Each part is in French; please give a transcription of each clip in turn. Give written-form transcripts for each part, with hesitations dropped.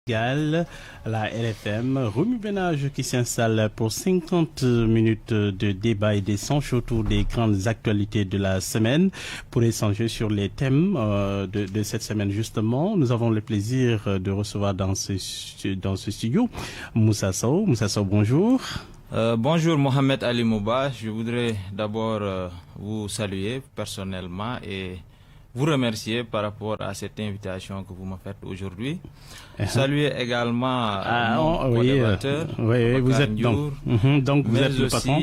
La RFM, remue ménage qui s'installe pour 50 minutes de débat et d'échange autour des grandes actualités de la semaine. Pour échanger sur les thèmes de cette semaine justement, nous avons le plaisir de recevoir dans ce studio Moussa Sow. Moussa Sow, bonjour. Bonjour Mohamed Ali Mouba, je voudrais d'abord vous saluer personnellement et vous remercier par rapport à cette invitation que vous me faites aujourd'hui. Saluer également mon co-débatteur, vous êtes donc vous êtes le patron.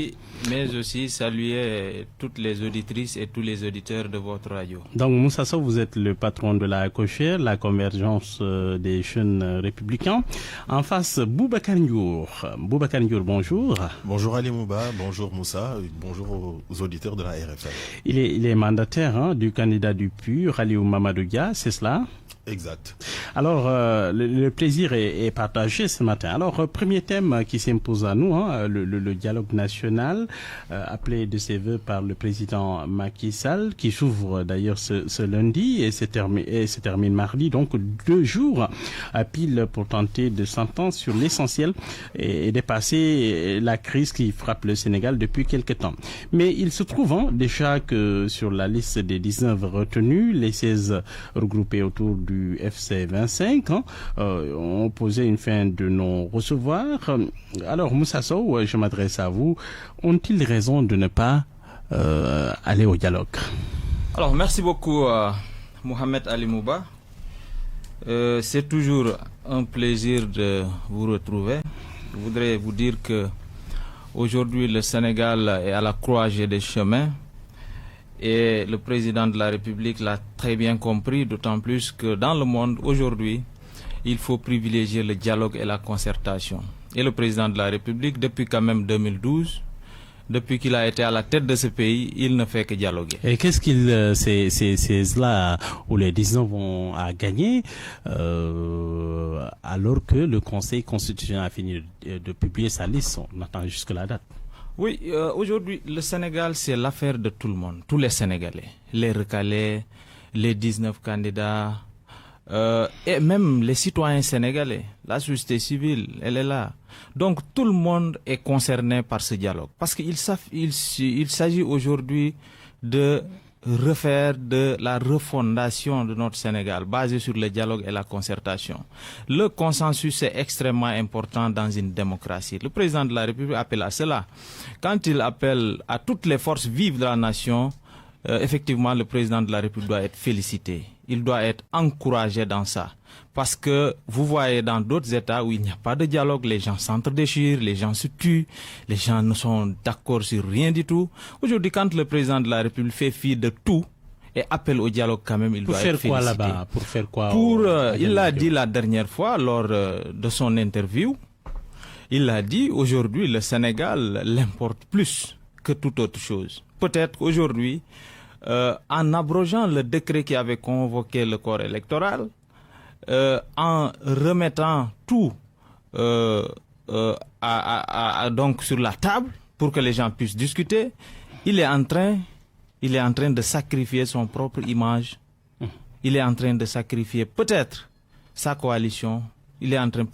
Mais aussi saluer toutes les auditrices et tous les auditeurs de votre radio. Donc Moussa Sow, vous êtes le patron de la COJER, la convergence des jeunes républicains. En face, Boubacar Ndiour. Boubacar Ndiour, bonjour. Bonjour Ali Mouba, bonjour Moussa, bonjour aux auditeurs de la RFM. Il est mandataire du candidat du PUR, Aliou Mamadou Dia, c'est cela? Exact. Alors, le plaisir est partagé ce matin. Alors, premier thème qui s'impose à nous, le dialogue national, appelé de ses voeux par le président Macky Sall, qui s'ouvre d'ailleurs ce lundi et se termine mardi. Donc, 2 jours à pile pour tenter de s'entendre sur l'essentiel et dépasser la crise qui frappe le Sénégal depuis quelque temps. Mais il se trouve déjà que sur la liste des 19 retenus, les 16 regroupés autour du FC 25 ont posé une fin de non-recevoir. Alors Moussa Sow, je m'adresse à vous. Ont-ils raison de ne pas aller au dialogue? Alors merci beaucoup Mohamed Ali Mouba. C'est toujours un plaisir de vous retrouver. Je voudrais vous dire que aujourd'hui le Sénégal est à la croisée des chemins. Et le président de la République l'a très bien compris, d'autant plus que dans le monde, aujourd'hui, il faut privilégier le dialogue et la concertation. Et le président de la République, depuis quand même 2012, depuis qu'il a été à la tête de ce pays, il ne fait que dialoguer. Et qu'est-ce c'est là où les 19 vont à gagner alors que le Conseil constitutionnel a fini de publier sa liste? On attend jusque la date. Oui, aujourd'hui, le Sénégal, c'est l'affaire de tout le monde, tous les Sénégalais, les recalés, les 19 candidats, et même les citoyens sénégalais. La société civile, elle est là. Donc, tout le monde est concerné par ce dialogue. Parce qu'il s'agit aujourd'hui de refaire de la refondation de notre Sénégal basée sur le dialogue et la concertation. Le consensus est extrêmement important dans une démocratie. Le président de la République appelle à cela. Quand il appelle à toutes les forces vives de la nation, effectivement le président de la République doit être félicité. Il doit être encouragé dans ça. Parce que vous voyez dans d'autres États où il n'y a pas de dialogue, les gens s'entredéchirent, les gens se tuent, les gens ne sont d'accord sur rien du tout. Aujourd'hui, quand le président de la République fait fi de tout et appelle au dialogue quand même, il doit être félicité. Pour faire quoi là-bas? Pour faire quoi? Il l'a dit la dernière fois lors de son interview. Il a dit aujourd'hui le Sénégal l'importe plus que toute autre chose. Peut-être qu'aujourd'hui, en abrogeant le décret qui avait convoqué le corps électoral, en remettant tout donc sur la table pour que les gens puissent discuter, il est en train de sacrifier son propre image. Il est en train de sacrifier peut-être sa coalition. Il est en train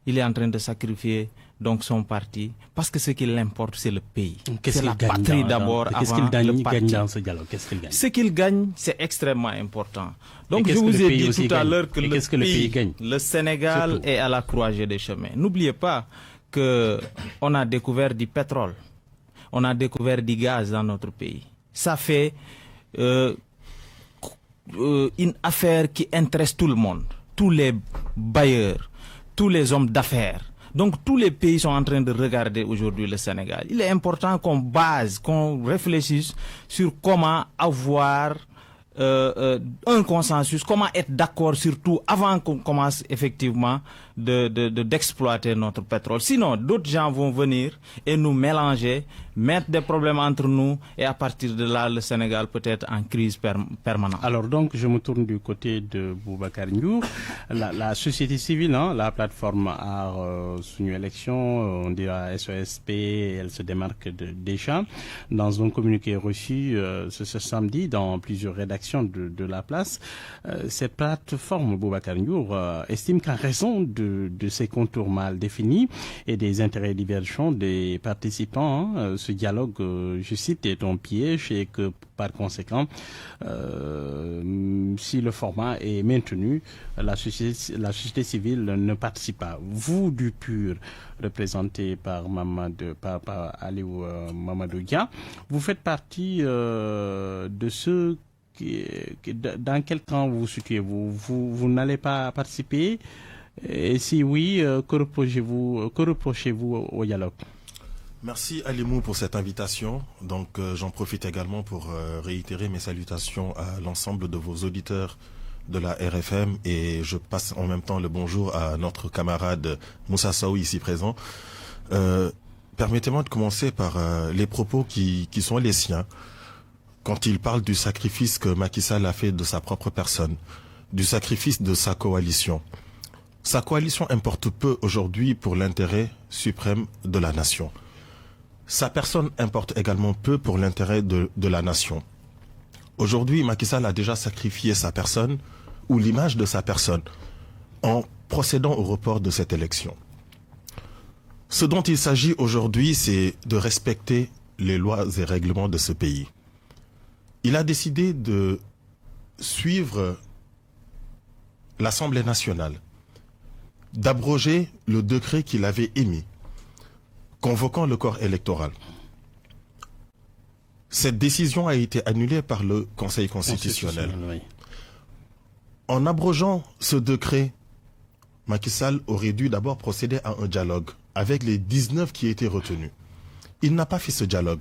il est en train de sacrifier donc son parti, parce que ce qui l'importe, c'est le pays. C'est la patrie d'abord avant le parti. Qu'est-ce qu'il gagne dans ce dialogue? Qu'est-ce qu'il gagne? Ce qu'il gagne, c'est extrêmement important. Donc je vous ai dit tout à l'heure que le pays gagne. Le Sénégal est à la croisée des chemins. N'oubliez pas que on a découvert du pétrole, on a découvert du gaz dans notre pays. Ça fait une affaire qui intéresse tout le monde, tous les bailleurs, tous les hommes d'affaires. Donc tous les pays sont en train de regarder aujourd'hui le Sénégal. Il est important qu'on réfléchisse sur comment avoir un consensus, comment être d'accord sur tout avant qu'on commence effectivement d'exploiter notre pétrole. Sinon, d'autres gens vont venir et nous mélanger, mettre des problèmes entre nous et à partir de là, le Sénégal peut être en crise permanente. Alors donc, je me tourne du côté de Boubacar Ndiour. La société civile, hein, la plateforme a une élection, on dira SOSP, elle se démarque déjà. Dans un communiqué reçu ce samedi dans plusieurs rédactions de La Place, cette plateforme, Boubacar Ndiour, estime qu'en raison de ces contours mal définis et des intérêts divergents des participants, hein, ce dialogue, je cite, est un piège et que par conséquent, si le format est maintenu, la société civile ne participe pas. Vous, du PUR, représenté par Aliou Mamadou Dia, vous faites partie de ceux dans quel camp vous situez-vous? Vous n'allez pas participer? Et si oui, que reprochez-vous au dialogue? Merci Alimou pour cette invitation. Donc j'en profite également pour réitérer mes salutations à l'ensemble de vos auditeurs de la RFM et je passe en même temps le bonjour à notre camarade Moussa Sow ici présent. Permettez-moi de commencer par les propos qui sont les siens quand il parle du sacrifice que Macky Sall a fait de sa propre personne, du sacrifice de sa coalition. Sa coalition importe peu aujourd'hui pour l'intérêt suprême de la nation. Sa personne importe également peu pour l'intérêt de la nation. Aujourd'hui, Macky Sall a déjà sacrifié sa personne ou l'image de sa personne en procédant au report de cette élection. Ce dont il s'agit aujourd'hui, c'est de respecter les lois et règlements de ce pays. Il a décidé de suivre l'Assemblée nationale, d'abroger le décret qu'il avait émis, convoquant le corps électoral. Cette décision a été annulée par le Conseil constitutionnel. Oui. En abrogeant ce décret, Macky Sall aurait dû d'abord procéder à un dialogue avec les 19 qui étaient retenus. Il n'a pas fait ce dialogue.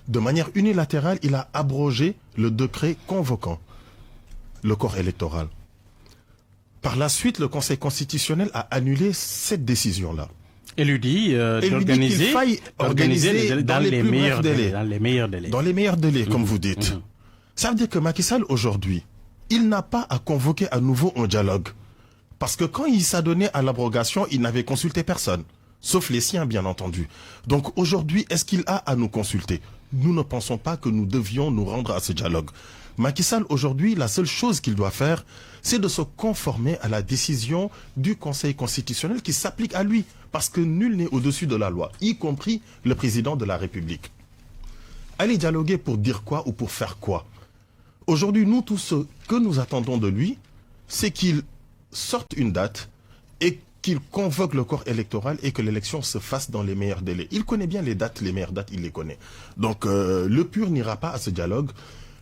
De manière unilatérale, il a abrogé le décret convoquant le corps électoral. Par la suite, le Conseil constitutionnel a annulé cette décision-là. Et lui dit d'organiser dans les meilleurs délais. Dans les meilleurs délais, comme vous dites. Ça veut dire que Macky Sall, aujourd'hui, il n'a pas à convoquer à nouveau un dialogue. Parce que quand il s'adonnait à l'abrogation, il n'avait consulté personne. Sauf les siens, bien entendu. Donc aujourd'hui, est-ce qu'il a à nous consulter? Nous ne pensons pas que nous devions nous rendre à ce dialogue. Macky Sall, aujourd'hui, la seule chose qu'il doit faire, c'est de se conformer à la décision du Conseil constitutionnel qui s'applique à lui. Parce que nul n'est au-dessus de la loi, y compris le président de la République. Aller dialoguer pour dire quoi ou pour faire quoi? Aujourd'hui, nous, tout ce que nous attendons de lui, c'est qu'il sorte une date et qu'il convoque le corps électoral et que l'élection se fasse dans les meilleurs délais. Il connaît bien les dates, les meilleures dates, il les connaît. Donc le PUR n'ira pas à ce dialogue.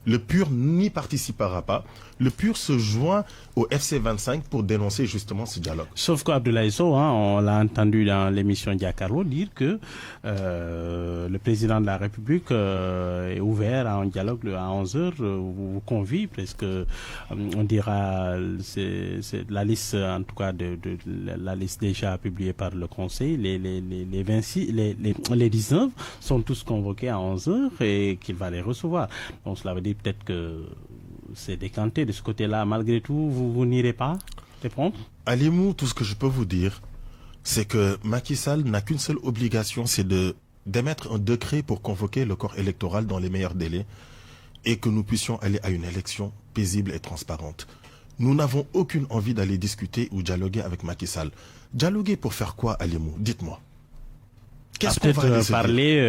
Le PUR n'y participera pas. Le PUR se joint au FC25 pour dénoncer justement ce dialogue. Sauf qu'Abdoulaye Sow, hein, on l'a entendu dans l'émission Diakarlo dire que le président de la République est ouvert à un dialogue à 11h, vous convie, presque, on dira, c'est la liste, en tout cas, la liste déjà publiée par le Conseil, les 19 sont tous convoqués à 11h et qu'il va les recevoir. Donc cela veut dire peut-être que c'est décanté de ce côté-là. Malgré tout, vous n'irez pas répondre? Alimou, tout ce que je peux vous dire, c'est que Macky Sall n'a qu'une seule obligation, c'est d'émettre un décret pour convoquer le corps électoral dans les meilleurs délais et que nous puissions aller à une élection paisible et transparente. Nous n'avons aucune envie d'aller discuter ou dialoguer avec Macky Sall. Dialoguer pour faire quoi, Alimou? Dites-moi. Qu'est-ce qu'on va parler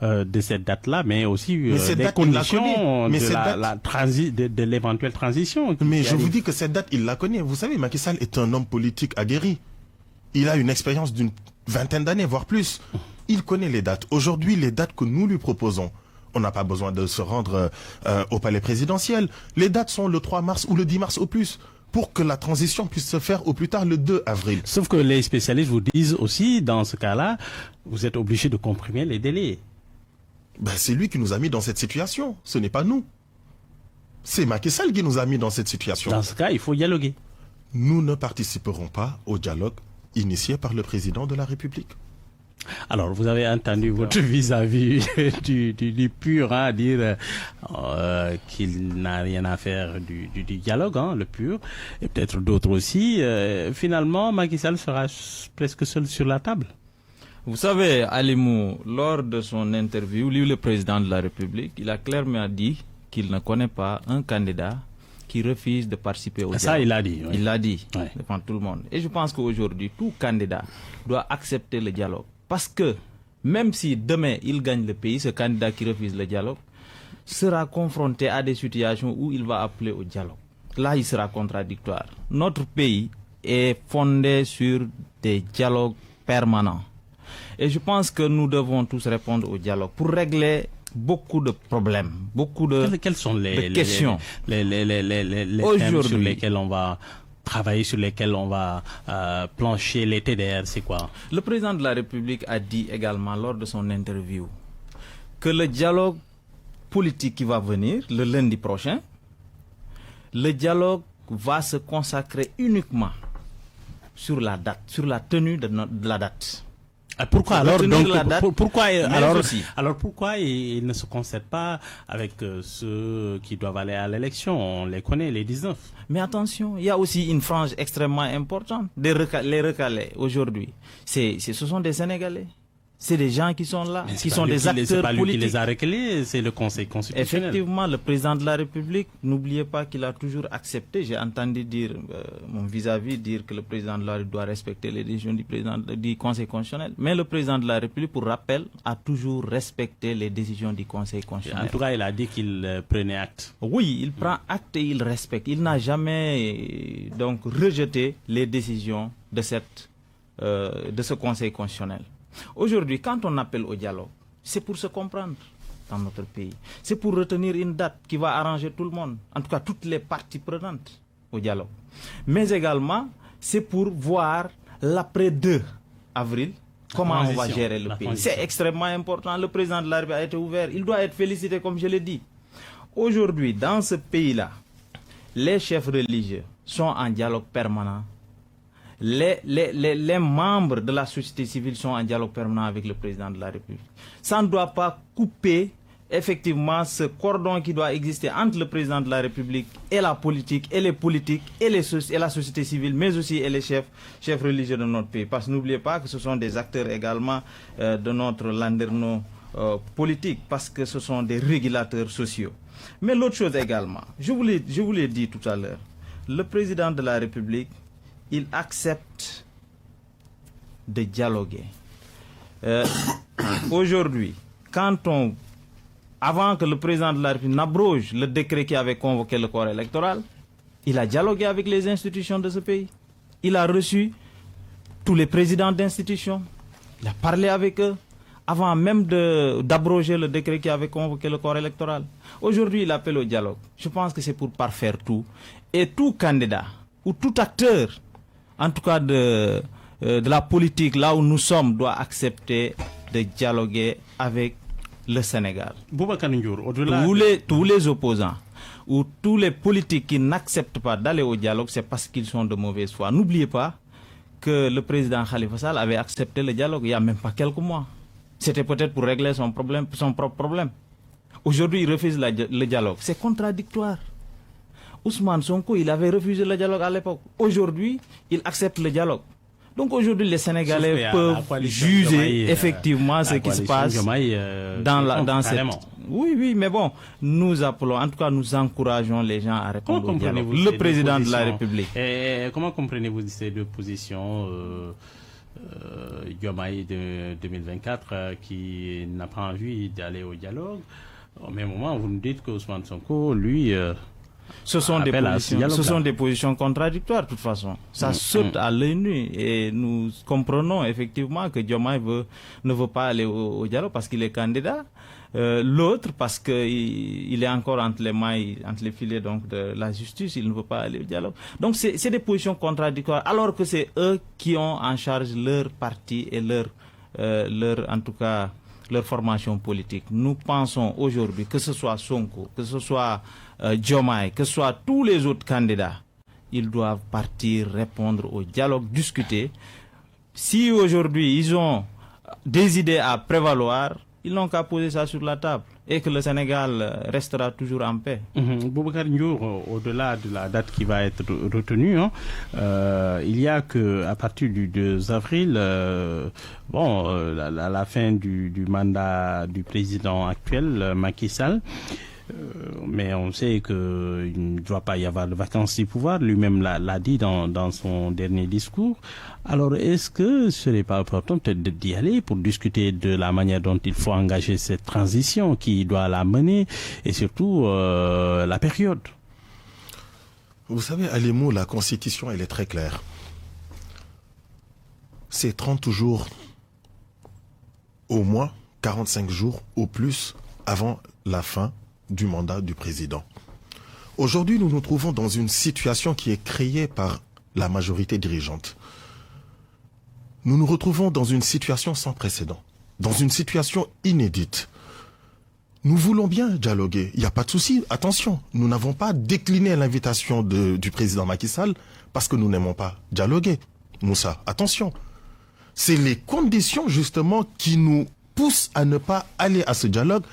de cette date-là, mais aussi des conditions de l'éventuelle transition. Mais je vous dis que cette date, il la connaît. Vous savez, Macky Sall est un homme politique aguerri. Il a une expérience d'une 20aine d'années, voire plus. Il connaît les dates. Aujourd'hui, les dates que nous lui proposons, on n'a pas besoin de se rendre au palais présidentiel. Les dates sont le 3 mars ou le 10 mars au plus, pour que la transition puisse se faire au plus tard le 2 avril. Sauf que les spécialistes vous disent aussi, dans ce cas-là, vous êtes obligé de comprimer les délais. Ben, c'est lui qui nous a mis dans cette situation, ce n'est pas nous. C'est Macky Sall qui nous a mis dans cette situation. Dans ce cas, il faut dialoguer. nous ne participerons pas au dialogue initié par le président de la République. Alors, vous avez entendu votre vis-à-vis du PUR dire qu'il n'a rien à faire du dialogue, le PUR, et peut-être d'autres aussi. Finalement, Macky Sall sera presque seul sur la table. Vous savez, Alimou, lors de son interview, lui, le président de la République, il a clairement dit qu'il ne connaît pas un candidat qui refuse de participer au dialogue. Ça, il l'a dit. Oui. Il l'a dit Ouais. devant tout le monde. Et je pense qu'aujourd'hui, tout candidat doit accepter le dialogue. Parce que même si demain il gagne le pays, ce candidat qui refuse le dialogue sera confronté à des situations où il va appeler au dialogue. Là, il sera contradictoire. Notre pays est fondé sur des dialogues permanents. Et je pense que nous devons tous répondre au dialogue pour régler beaucoup de problèmes, beaucoup de Quelles sont les questions. les thèmes sur lesquels on va travailler, sur lesquels on va plancher les TDR, c'est quoi? Le président de la République a dit également lors de son interview que le dialogue politique qui va venir le lundi prochain, le dialogue va se consacrer uniquement sur la date, sur la tenue de la date. Pourquoi alors donc aussi. pourquoi il ne se concerte pas avec ceux qui doivent aller à l'élection? On les connaît, les 19. Mais attention, il y a aussi une frange extrêmement importante. Les recalés aujourd'hui, ce sont des Sénégalais. C'est des gens qui sont là, qui sont des acteurs politiques. C'est pas lui qui les a recalés, c'est le Conseil constitutionnel. Effectivement, le président de la République, n'oubliez pas qu'il a toujours accepté. J'ai entendu dire, mon vis-à-vis, dire que le président de la République doit respecter les décisions du Conseil constitutionnel. Mais le président de la République, pour rappel, a toujours respecté les décisions du Conseil constitutionnel. En tout cas, il a dit qu'il prenait acte. Oui, il prend acte et il respecte. Il n'a jamais donc rejeté les décisions de ce Conseil constitutionnel. Aujourd'hui, quand on appelle au dialogue, c'est pour se comprendre dans notre pays. C'est pour retenir une date qui va arranger tout le monde, en tout cas toutes les parties prenantes au dialogue. Mais également, c'est pour voir l'après 2 avril, comment on va gérer le pays. C'est extrêmement important. Le président de la République a été ouvert. Il doit être félicité, comme je l'ai dit. Aujourd'hui, dans ce pays-là, les chefs religieux sont en dialogue permanent. Les membres de la société civile sont en dialogue permanent avec le président de la République. Ça ne doit pas couper effectivement ce cordon qui doit exister entre le président de la République et la politique, et les politiques, et la société civile, mais aussi et les chefs religieux de notre pays. Parce que n'oubliez pas que ce sont des acteurs également de notre landerneau politique, parce que ce sont des régulateurs sociaux. Mais l'autre chose également, je vous l'ai dit tout à l'heure, le président de la République, il accepte de dialoguer. Aujourd'hui, avant que le président de la République n'abroge le décret qui avait convoqué le corps électoral, il a dialogué avec les institutions de ce pays. Il a reçu tous les présidents d'institutions. Il a parlé avec eux avant même d'abroger le décret qui avait convoqué le corps électoral. Aujourd'hui, il appelle au dialogue. Je pense que c'est pour parfaire tout. Et tout candidat ou tout acteur, en tout cas de la politique, là où nous sommes, doit accepter de dialoguer avec le Sénégal. Boubacar Ndiour, au-delà tous les opposants ou tous les politiques qui n'acceptent pas d'aller au dialogue, c'est parce qu'ils sont de mauvaise foi. N'oubliez pas que le président Khalifa Sall avait accepté le dialogue il n'y a même pas quelques mois. C'était peut-être pour régler son propre problème. Aujourd'hui, il refuse le dialogue. C'est contradictoire. Ousmane Sonko, il avait refusé le dialogue à l'époque. Aujourd'hui, il accepte le dialogue. Donc aujourd'hui, les Sénégalais peuvent juger effectivement ce qui se passe dans cette... Oui, mais bon, nous appelons, en tout cas, nous encourageons les gens à répondre au dialogue. Le président de la République. Et comment comprenez-vous ces deux positions Diomaye de 2024 qui n'a pas envie d'aller au dialogue? Au même moment, vous nous dites que Ousmane Sonko, lui... Ce sont des positions contradictoires, de toute façon. Ça saute à l'œil nu. Et nous comprenons effectivement que Diomaye ne veut pas aller au dialogue parce qu'il est candidat. L'autre, parce qu'il est encore entre les mailles, entre les filets donc, de la justice, il ne veut pas aller au dialogue. Donc c'est des positions contradictoires, alors que c'est eux qui ont en charge leur parti et en tout cas, leur formation politique. Nous pensons aujourd'hui, que ce soit Sonko, que ce soit Diomaye, que ce soit tous les autres candidats, ils doivent partir, répondre au dialogue, discuter. Si aujourd'hui ils ont des idées à prévaloir, ils n'ont qu'à poser ça sur la table et que le Sénégal restera toujours en paix. Boubacar Ndiour, au-delà de la date qui va être retenue, il y a que à partir du 2 avril, la fin du mandat du président actuel, Macky Sall. Mais on sait qu'il ne doit pas y avoir de vacances du pouvoir. Lui-même l'a dit dans son dernier discours. Alors, est-ce que ce n'est pas important peut-être d'y aller pour discuter de la manière dont il faut engager cette transition, qui doit la mener, et surtout la période? Vous savez, à les mots, la Constitution, elle est très claire. C'est 30 jours, au moins 45 jours au plus, avant la fin du mandat du président. Aujourd'hui, nous nous trouvons dans une situation qui est créée par la majorité dirigeante. Nous nous retrouvons dans une situation sans précédent, dans une situation inédite. Nous voulons bien dialoguer, il n'y a pas de souci. Attention, nous n'avons pas décliné l'invitation du président Macky Sall parce que nous n'aimons pas dialoguer. Moussa, attention. C'est les conditions justement qui nous poussent à ne pas aller à ce dialogue.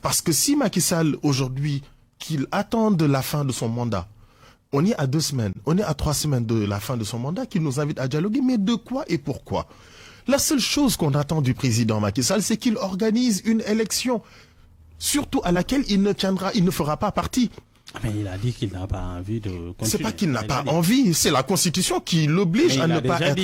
Parce que si Macky Sall, aujourd'hui, qu'il attende la fin de son mandat, on est à 2 semaines, on est à 3 semaines de la fin de son mandat, qu'il nous invite à dialoguer, mais de quoi et pourquoi? La seule chose qu'on attend du président Macky Sall, c'est qu'il organise une élection, surtout à laquelle il ne fera pas partie. Mais il a dit qu'il n'a pas envie de continuer. C'est pas qu'il n'a pas envie, c'est la Constitution qui l'oblige à ne pas être...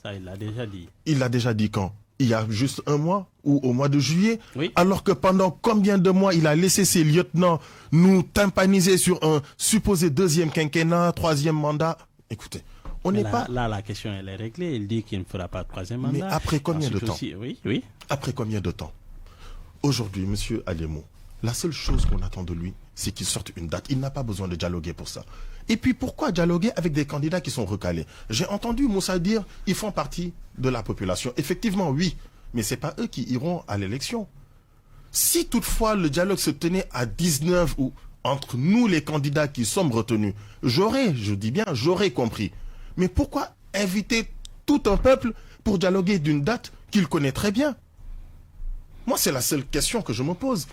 Ça, il l'a déjà dit. Il l'a déjà dit quand? Il y a juste 1 mois ou au mois de juillet, oui. Alors que pendant combien de mois il a laissé ses lieutenants nous tympaniser sur un supposé 2e quinquennat, 3e mandat. Écoutez, on n'est pas... Là, la question, elle est réglée. Il dit qu'il ne fera pas de 3e mandat. Mais après combien de temps? Oui. Après combien de temps? Aujourd'hui, monsieur Alémou, la seule chose qu'on attend de lui, c'est qu'il sorte une date. Il n'a pas besoin de dialoguer pour ça. Et puis, pourquoi dialoguer avec des candidats qui sont recalés? J'ai entendu Moussa dire ils font partie de la population. Effectivement, oui. Mais ce n'est pas eux qui iront à l'élection. Si toutefois le dialogue se tenait à 19 ou entre nous les candidats qui sommes retenus, j'aurais compris. Mais pourquoi inviter tout un peuple pour dialoguer d'une date qu'il connaît très bien? Moi, c'est la seule question que je me pose.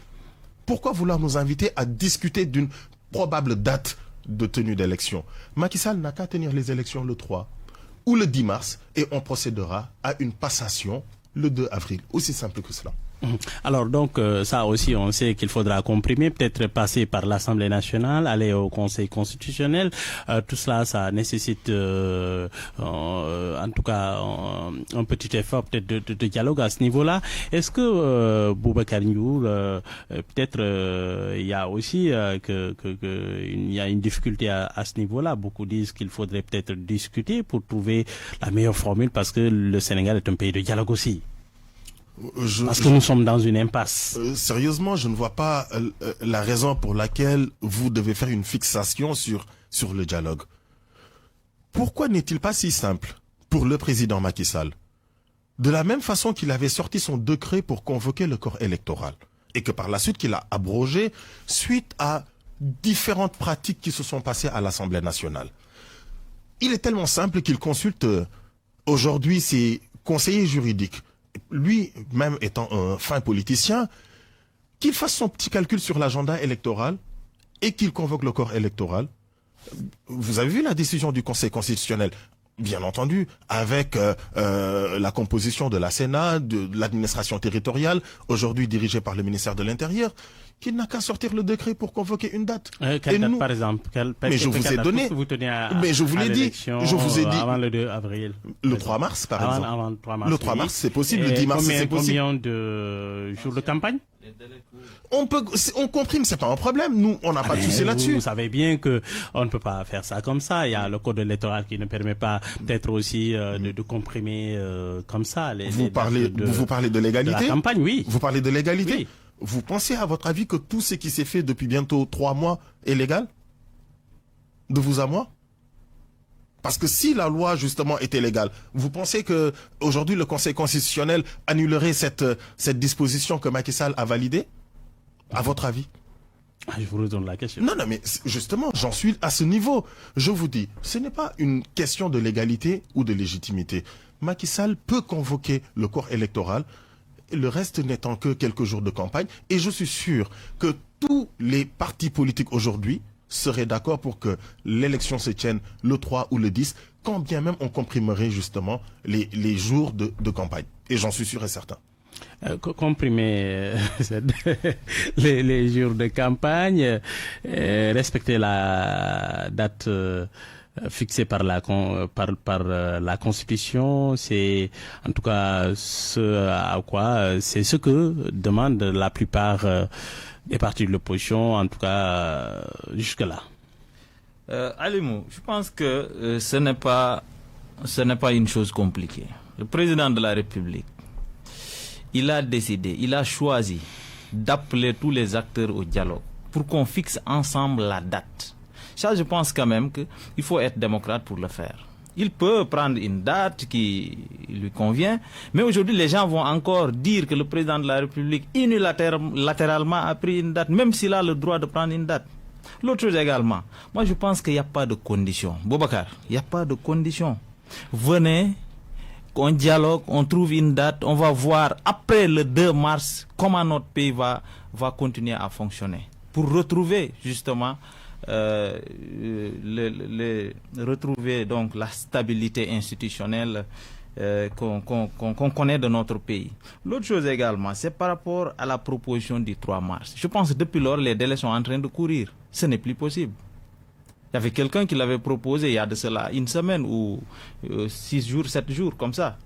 Pourquoi vouloir nous inviter à discuter d'une probable date de tenue d'élection? Macky Sall n'a qu'à tenir les élections le 3 ou le 10 mars et on procédera à une passation le 2 avril. Aussi simple que cela. Alors donc ça aussi on sait qu'il faudra comprimer, peut-être passer par l'Assemblée nationale, aller au Conseil constitutionnel. Tout cela, ça nécessite en tout cas un petit effort peut-être de dialogue à ce niveau-là. Est-ce que Boubacar Ndiour, peut-être il y a aussi il y a une difficulté à ce niveau-là. Beaucoup disent qu'il faudrait peut-être discuter pour trouver la meilleure formule parce que le Sénégal est un pays de dialogue aussi. Parce que nous sommes dans une impasse. Sérieusement, je ne vois pas la raison pour laquelle vous devez faire une fixation sur le dialogue. Pourquoi n'est-il pas si simple pour le président Macky Sall? De la même façon qu'il avait sorti son décret pour convoquer le corps électoral et que par la suite qu'il a abrogé suite à différentes pratiques qui se sont passées à l'Assemblée nationale. Il est tellement simple qu'il consulte aujourd'hui ses conseillers juridiques. Lui-même étant un fin politicien, qu'il fasse son petit calcul sur l'agenda électoral et qu'il convoque le corps électoral. Vous avez vu la décision du Conseil constitutionnel, bien entendu, avec la composition de la Sénat, de l'administration territoriale, aujourd'hui dirigée par le ministère de l'Intérieur, qu'il n'a qu'à sortir le décret pour convoquer une date. Quelle date, par exemple? Mais je vous ai donné. Mais je vous l'ai dit. Je vous ai dit. Avant le 2 avril. Le 3 mars, par exemple. Avant le 3 mars. Le 3 mars, c'est possible. Le 10 mars, c'est possible. Combien de jours de campagne? On comprime, c'est pas un problème. Nous, on n'a pas de souci là-dessus. Vous savez bien que on ne peut pas faire ça comme ça. Il y a le code électoral qui ne permet pas peut-être aussi de comprimer comme ça. Vous parlez de l'égalité? De la campagne, oui. Vous parlez de l'égalité? Oui. Vous pensez, à votre avis, que tout ce qui s'est fait depuis bientôt 3 mois est légal? De vous à moi? Parce que si la loi, justement, était légale, vous pensez que aujourd'hui le Conseil constitutionnel annulerait cette disposition que Macky Sall a validée? À votre avis? Je vous retourne la question. Non, mais justement, j'en suis à ce niveau. Je vous dis, ce n'est pas une question de légalité ou de légitimité. Macky Sall peut convoquer le corps électoral, le reste n'étant que quelques jours de campagne, et je suis sûr que tous les partis politiques aujourd'hui seraient d'accord pour que l'élection se tienne le 3 ou le 10, quand bien même on comprimerait justement les jours de campagne. Et j'en suis sûr et certain. Comprimer les jours de campagne, respecter la date fixée par la Constitution, c'est en tout cas c'est ce que demandent la plupart des partis de l'opposition, en tout cas jusque-là. Alimou, je pense que ce n'est pas une chose compliquée. Le président de la République, il a décidé, il a choisi d'appeler tous les acteurs au dialogue pour qu'on fixe ensemble la date. Ça, je pense quand même qu'il faut être démocrate pour le faire. Il peut prendre une date qui lui convient, mais aujourd'hui, les gens vont encore dire que le président de la République unilatéralement a pris une date, même s'il a le droit de prendre une date. L'autre chose également, moi je pense qu'il n'y a pas de conditions. Boubacar, il n'y a pas de conditions. Venez, on dialogue, on trouve une date, on va voir après le 2 mars comment notre pays va continuer à fonctionner. Pour retrouver justement retrouver donc la stabilité institutionnelle qu'on connaît de notre pays. L'autre chose également, c'est par rapport à la proposition du 3 mars. Je pense que depuis lors, les délais sont en train de courir. Ce n'est plus possible. Il y avait quelqu'un qui l'avait proposé il y a de cela une semaine ou 6 jours, 7 jours, comme ça.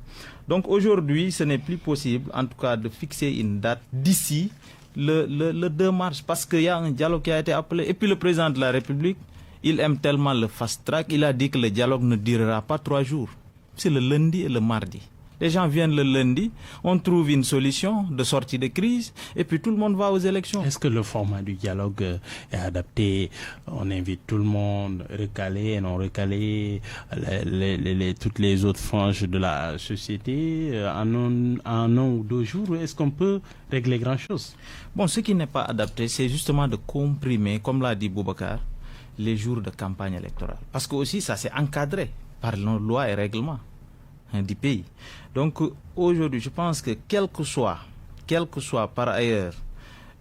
Donc aujourd'hui, ce n'est plus possible, en tout cas, de fixer une date d'ici le 2 mars, parce qu'il y a un dialogue qui a été appelé. Et puis le président de la République, il aime tellement le fast-track, il a dit que le dialogue ne durera pas 3 jours. C'est le lundi et le mardi. Les gens viennent le lundi, on trouve une solution de sortie de crise et puis tout le monde va aux élections. Est-ce que le format du dialogue est adapté? On invite tout le monde, recalé et non recalé, toutes les autres franges de la société en un ou 2 jours. Est-ce qu'on peut régler grand-chose? Bon, ce qui n'est pas adapté, c'est justement de comprimer, comme l'a dit Boubacar, les jours de campagne électorale. Parce que aussi, ça c'est encadré par nos lois et règlements du pays. Donc aujourd'hui, je pense que quel que soit par ailleurs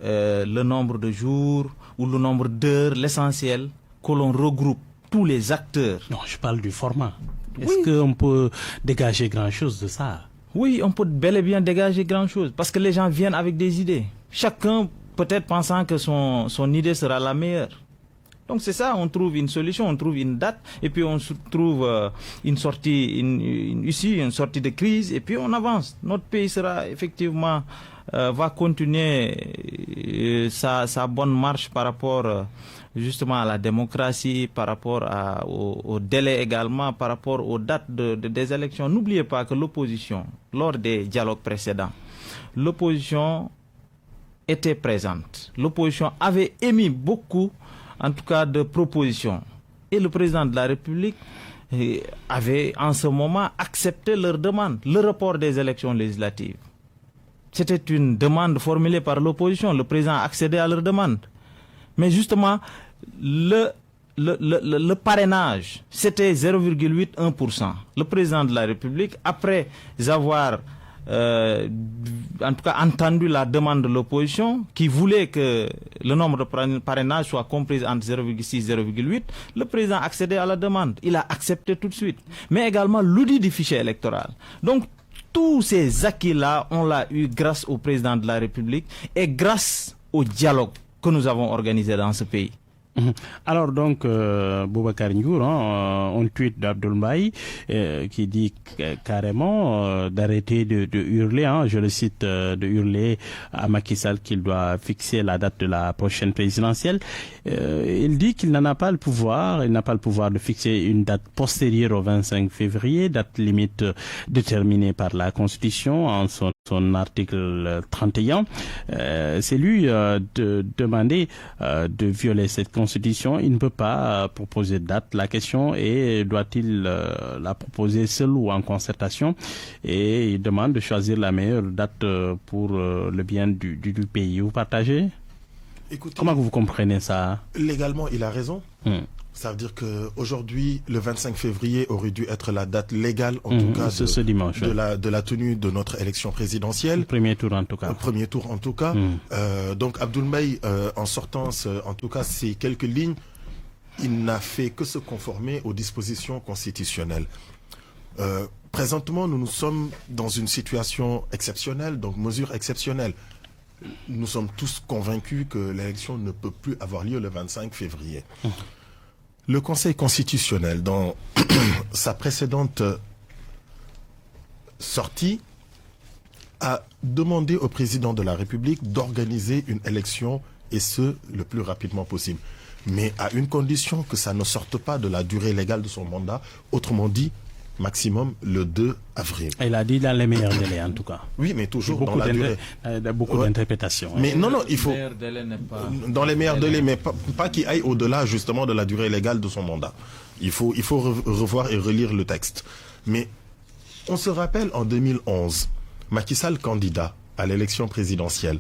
le nombre de jours ou le nombre d'heures, l'essentiel que l'on regroupe tous les acteurs. Non, je parle du format. Est-ce qu'on peut dégager grand-chose de ça? Oui, on peut bel et bien dégager grand-chose parce que les gens viennent avec des idées. Chacun peut-être pensant que son idée sera la meilleure. Donc c'est ça, on trouve une solution, on trouve une date, et puis on trouve une sortie, une sortie de crise, et puis on avance. Notre pays sera effectivement, va continuer sa bonne marche par rapport justement à la démocratie, par rapport au délai également, par rapport aux dates des élections. N'oubliez pas que l'opposition, lors des dialogues précédents, l'opposition était présente. L'opposition avait émis beaucoup, en tout cas, de propositions. Et le président de la République avait en ce moment accepté leur demande, le report des élections législatives. C'était une demande formulée par l'opposition. Le président a accédé à leur demande. Mais justement, le parrainage, c'était 0,81%. Le président de la République, après avoir en tout cas entendu la demande de l'opposition qui voulait que le nombre de parrainages soit compris entre 0,6 et 0,8, le président a accédé à la demande. Il a accepté tout de suite. Mais également l'audit du fichier électoral. Donc tous ces acquis-là, on l'a eu grâce au président de la République et grâce au dialogue que nous avons organisé dans ce pays. Alors donc, Boubacar Ndiour, on tweet d'Abdoul Mbaye qui dit carrément d'arrêter de hurler, je le cite, de hurler à Macky Sall qu'il doit fixer la date de la prochaine présidentielle. Il dit qu'il n'en a pas le pouvoir, il n'a pas le pouvoir de fixer une date postérieure au 25 février, date limite déterminée par la Constitution en son article 31. C'est lui de demander de violer cette Constitution. Il ne peut pas proposer de date. La question est, doit-il la proposer seul ou en concertation? Et il demande de choisir la meilleure date pour le bien du pays. Vous partagez? Écoutez, Comment vous comprenez ça? légalement, il a raison. Ça veut dire qu'aujourd'hui, le 25 février aurait dû être la date légale, en tout cas, ce dimanche, de la tenue de notre élection présidentielle. Le premier tour, en tout cas. Le premier tour, en tout cas. Donc, Abdoul Mbaye, en sortant, en tout cas, ces quelques lignes, il n'a fait que se conformer aux dispositions constitutionnelles. Présentement, nous sommes dans une situation exceptionnelle, donc mesure exceptionnelle. Nous sommes tous convaincus que l'élection ne peut plus avoir lieu le 25 février. Le Conseil constitutionnel, dans sa précédente sortie, a demandé au président de la République d'organiser une élection, et ce, le plus rapidement possible. Mais à une condition, que ça ne sorte pas de la durée légale de son mandat, autrement dit, maximum le 2 avril. Il a dit dans les meilleurs délais, en tout cas. Oui, mais toujours dans la durée. Beaucoup d'interprétations. Mais non, il faut... Dans les meilleurs délais, mais pas qu'il aille au-delà, justement, de la durée légale de son mandat. Il faut revoir et relire le texte. Mais on se rappelle, en 2011, Macky Sall, candidat à l'élection présidentielle,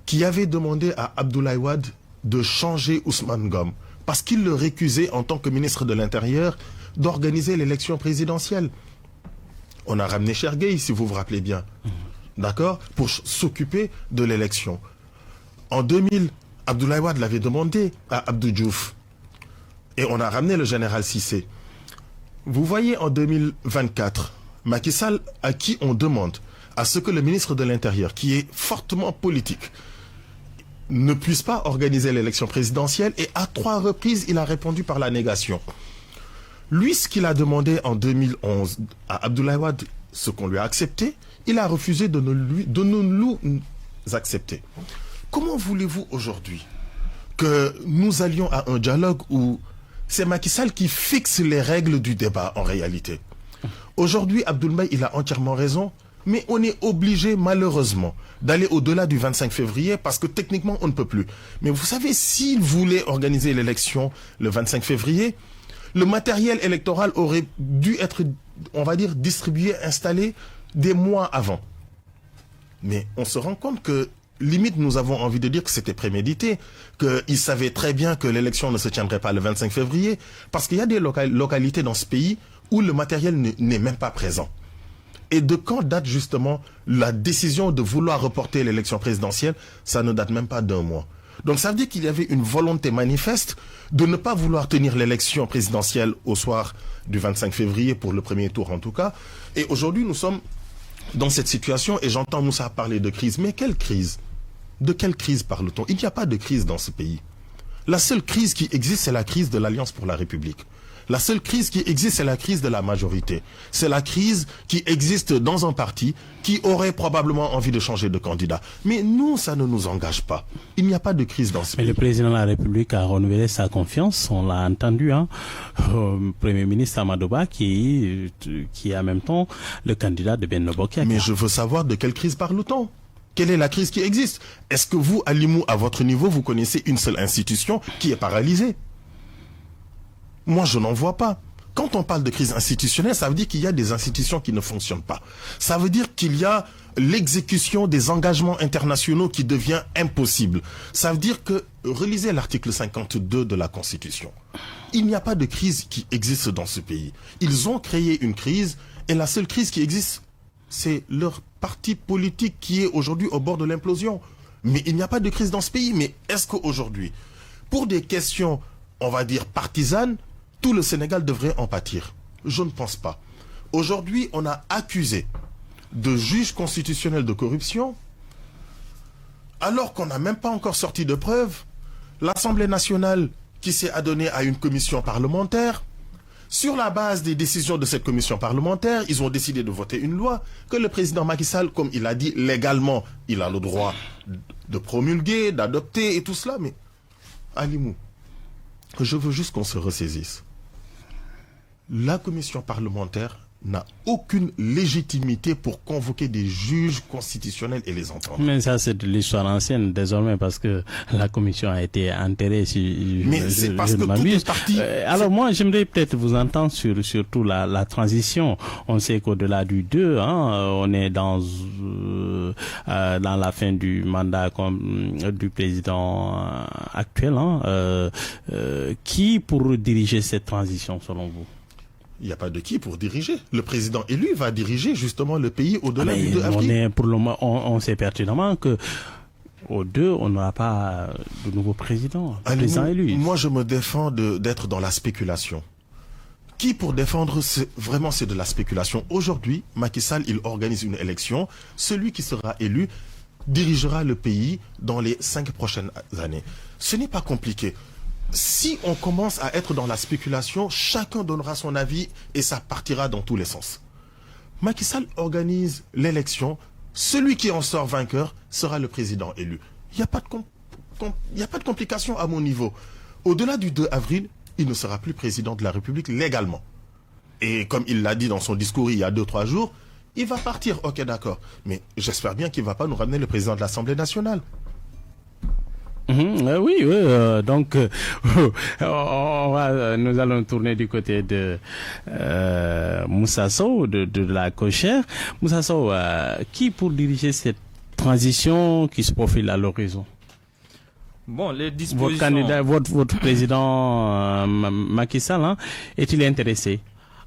qui avait demandé à Abdoulaye Wade de changer Ousmane Ngom, parce qu'il le récusait en tant que ministre de l'Intérieur d'organiser l'élection présidentielle. On a ramené Chergueï, si vous vous rappelez bien, d'accord, pour s'occuper de l'élection. En 2000, Abdoulaye Wade l'avait demandé à Abdou Diouf, et on a ramené le général Cissé. Vous voyez, en 2024, Macky Sall, à qui on demande à ce que le ministre de l'Intérieur, qui est fortement politique, ne puisse pas organiser l'élection présidentielle, et à 3 reprises, il a répondu par la négation. Lui, ce qu'il a demandé en 2011 à Abdoulaye Wade, ce qu'on lui a accepté, il a refusé de nous accepter. Comment voulez-vous aujourd'hui que nous allions à un dialogue où c'est Macky Sall qui fixe les règles du débat en réalité? Aujourd'hui, Abdoul Mbaye, il a entièrement raison, mais on est obligé malheureusement d'aller au-delà du 25 février parce que techniquement on ne peut plus. Mais vous savez, s'il voulait organiser l'élection le 25 février, le matériel électoral aurait dû être, on va dire, distribué, installé des mois avant. Mais on se rend compte que, limite, nous avons envie de dire que c'était prémédité, qu'ils savaient très bien que l'élection ne se tiendrait pas le 25 février, parce qu'il y a des localités dans ce pays où le matériel n'est même pas présent. Et de quand date justement la décision de vouloir reporter l'élection présidentielle? Ça ne date même pas d'1 mois. Donc ça veut dire qu'il y avait une volonté manifeste de ne pas vouloir tenir l'élection présidentielle au soir du 25 février, pour le premier tour en tout cas. Et aujourd'hui, nous sommes dans cette situation, et j'entends Moussa parler de crise. Mais quelle crise? De quelle crise parle-t-on? Il n'y a pas de crise dans ce pays. La seule crise qui existe, c'est la crise de l'Alliance pour la République. La seule crise qui existe, c'est la crise de la majorité. C'est la crise qui existe dans un parti qui aurait probablement envie de changer de candidat. Mais nous, ça ne nous engage pas. Il n'y a pas de crise dans ce pays. Mais le président de la République a renouvelé sa confiance, on l'a entendu, Premier ministre Amadou Ba, qui est en même temps le candidat de Benno Bokk Yakaar. Mais je veux savoir de quelle crise parle-t-on? Quelle est la crise qui existe? Est-ce que vous, Alimou, à votre niveau, vous connaissez une seule institution qui est paralysée? Moi, je n'en vois pas. Quand on parle de crise institutionnelle, ça veut dire qu'il y a des institutions qui ne fonctionnent pas. Ça veut dire qu'il y a l'exécution des engagements internationaux qui devient impossible. Ça veut dire que, relisez l'article 52 de la Constitution. Il n'y a pas de crise qui existe dans ce pays. Ils ont créé une crise, et la seule crise qui existe, c'est leur parti politique qui est aujourd'hui au bord de l'implosion. Mais il n'y a pas de crise dans ce pays. Mais est-ce qu'aujourd'hui, pour des questions, on va dire, partisanes, tout le Sénégal devrait en pâtir? Je ne pense pas. Aujourd'hui, on a accusé de juges constitutionnels de corruption, alors qu'on n'a même pas encore sorti de preuves. L'Assemblée nationale qui s'est adonnée à une commission parlementaire, sur la base des décisions de cette commission parlementaire, ils ont décidé de voter une loi que le président Macky Sall, comme il a dit légalement, il a le droit de promulguer, d'adopter et tout cela. Mais, Alimou, je veux juste qu'on se ressaisisse. La commission parlementaire n'a aucune légitimité pour convoquer des juges constitutionnels et les entendre. Mais ça, c'est de l'histoire ancienne désormais parce que la commission a été enterrée. Mais c'est parce que tout est parti. Alors moi, j'aimerais peut-être vous entendre sur surtout la transition. On sait qu'au-delà du 2, on est dans la fin du mandat du président actuel. Qui pour diriger cette transition selon vous? Il n'y a pas de qui pour diriger. Le président élu va diriger justement le pays au-delà du 2 avril. Pour le moment, on sait pertinemment que au 2, on n'aura pas de nouveau président élu. Moi, je me défends d'être dans la spéculation. Qui pour défendre, c'est de la spéculation. Aujourd'hui, Macky Sall, il organise une élection. Celui qui sera élu dirigera le pays dans les 5 prochaines années. Ce n'est pas compliqué. Si on commence à être dans la spéculation, chacun donnera son avis et ça partira dans tous les sens. Macky Sall organise l'élection. Celui qui en sort vainqueur sera le président élu. Il n'y a pas de complication à mon niveau. Au-delà du 2 avril, il ne sera plus président de la République légalement. Et comme il l'a dit dans son discours il y a 2-3 jours, il va partir, ok d'accord. Mais j'espère bien qu'il ne va pas nous ramener le président de l'Assemblée nationale. Oui, donc nous allons tourner du côté de Moussa Sow de la Cochère. Moussa Sow, qui pour diriger cette transition qui se profile à l'horizon? Bon, les dispositions... Votre candidat, votre président Macky Sall, est-il intéressé?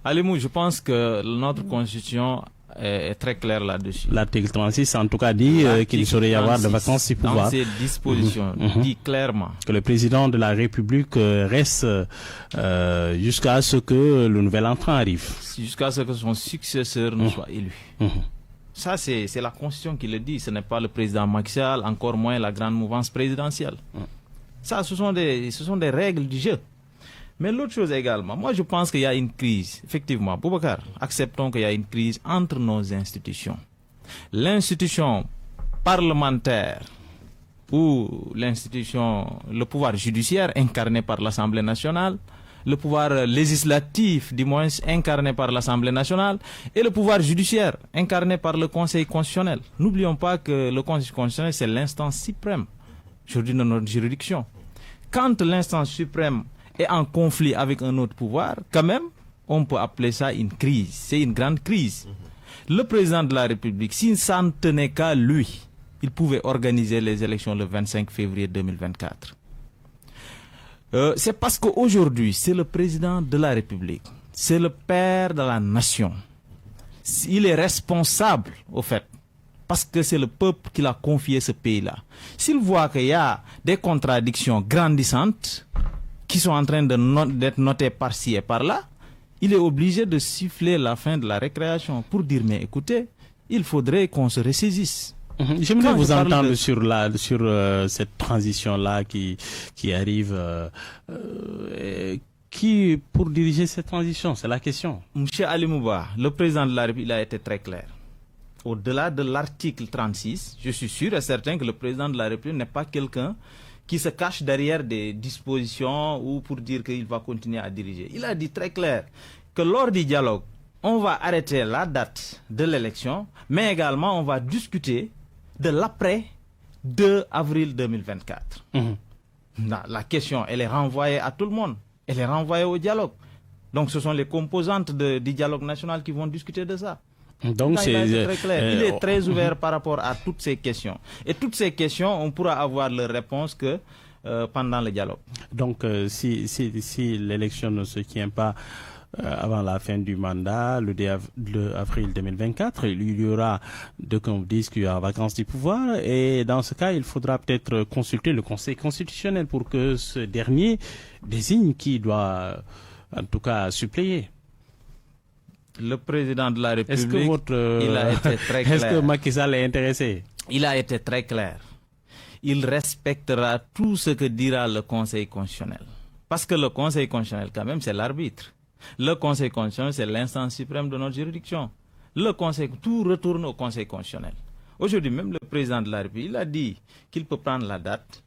Alimou, je pense que notre constitution est très claire là-dessus. L'article 36, en tout cas, dit qu'il saurait y avoir de vacances du pouvoir. Dans ces dispositions, dit clairement que le président de la République reste jusqu'à ce que le nouvel entrant arrive. Jusqu'à ce que son successeur ne soit élu. Ça, c'est la Constitution qui le dit. Ce n'est pas le président Macky Sall, encore moins la grande mouvance présidentielle. Ça, ce sont des règles du jeu. Mais l'autre chose également, moi je pense qu'il y a une crise. Effectivement, Boubacar, acceptons qu'il y a une crise entre nos institutions. L'institution parlementaire ou le pouvoir judiciaire incarné par l'Assemblée nationale, le pouvoir législatif, du moins incarné par l'Assemblée nationale, et le pouvoir judiciaire incarné par le Conseil constitutionnel. N'oublions pas que le Conseil constitutionnel, c'est l'instance suprême aujourd'hui de notre juridiction. Quand l'instance suprême est en conflit avec un autre pouvoir, quand même, on peut appeler ça une crise. C'est une grande crise. Le président de la République, s'il s'en tenait qu'à lui, il pouvait organiser les élections le 25 février 2024. C'est parce qu'aujourd'hui, c'est le président de la République, c'est le père de la nation. Il est responsable, au fait, parce que c'est le peuple qui l'a confié ce pays-là. S'il voit qu'il y a des contradictions grandissantes qui sont en train d'être notées par-ci et par-là, il est obligé de siffler la fin de la récréation pour dire, mais écoutez, il faudrait qu'on se ressaisisse. J'aimerais vous entendre sur cette transition-là qui arrive. Qui pour diriger cette transition? C'est la question. Monsieur Ali Mouba, le président de la République a été très clair. Au-delà de l'article 36, je suis sûr et certain que le président de la République n'est pas quelqu'un qui se cache derrière des dispositions ou pour dire qu'il va continuer à diriger. Il a dit très clair que lors du dialogue, on va arrêter la date de l'élection, mais également on va discuter de l'après 2 avril 2024. La question, elle est renvoyée à tout le monde. Elle est renvoyée au dialogue. Donc ce sont les composantes du dialogue national qui vont discuter de ça. Donc c'est très clair. Il est très ouvert par rapport à toutes ces questions. Et toutes ces questions, on pourra avoir leur réponse que pendant le dialogue. Donc si l'élection ne se tient pas avant la fin du mandat, le 2 avril 2024, il y aura, qu'on dise qu'il y a vacances du pouvoir, et dans ce cas, il faudra peut-être consulter le Conseil constitutionnel pour que ce dernier désigne qui doit, en tout cas, suppléer. Le président de la République, il a été très clair. Est-ce que Macky Sall est intéressé? Il a été très clair. Il respectera tout ce que dira le Conseil constitutionnel. Parce que le Conseil constitutionnel, quand même, c'est l'arbitre. Le Conseil constitutionnel, c'est l'instance suprême de notre juridiction. Tout retourne au Conseil constitutionnel. Aujourd'hui, même le président de la République, il a dit qu'il peut prendre la date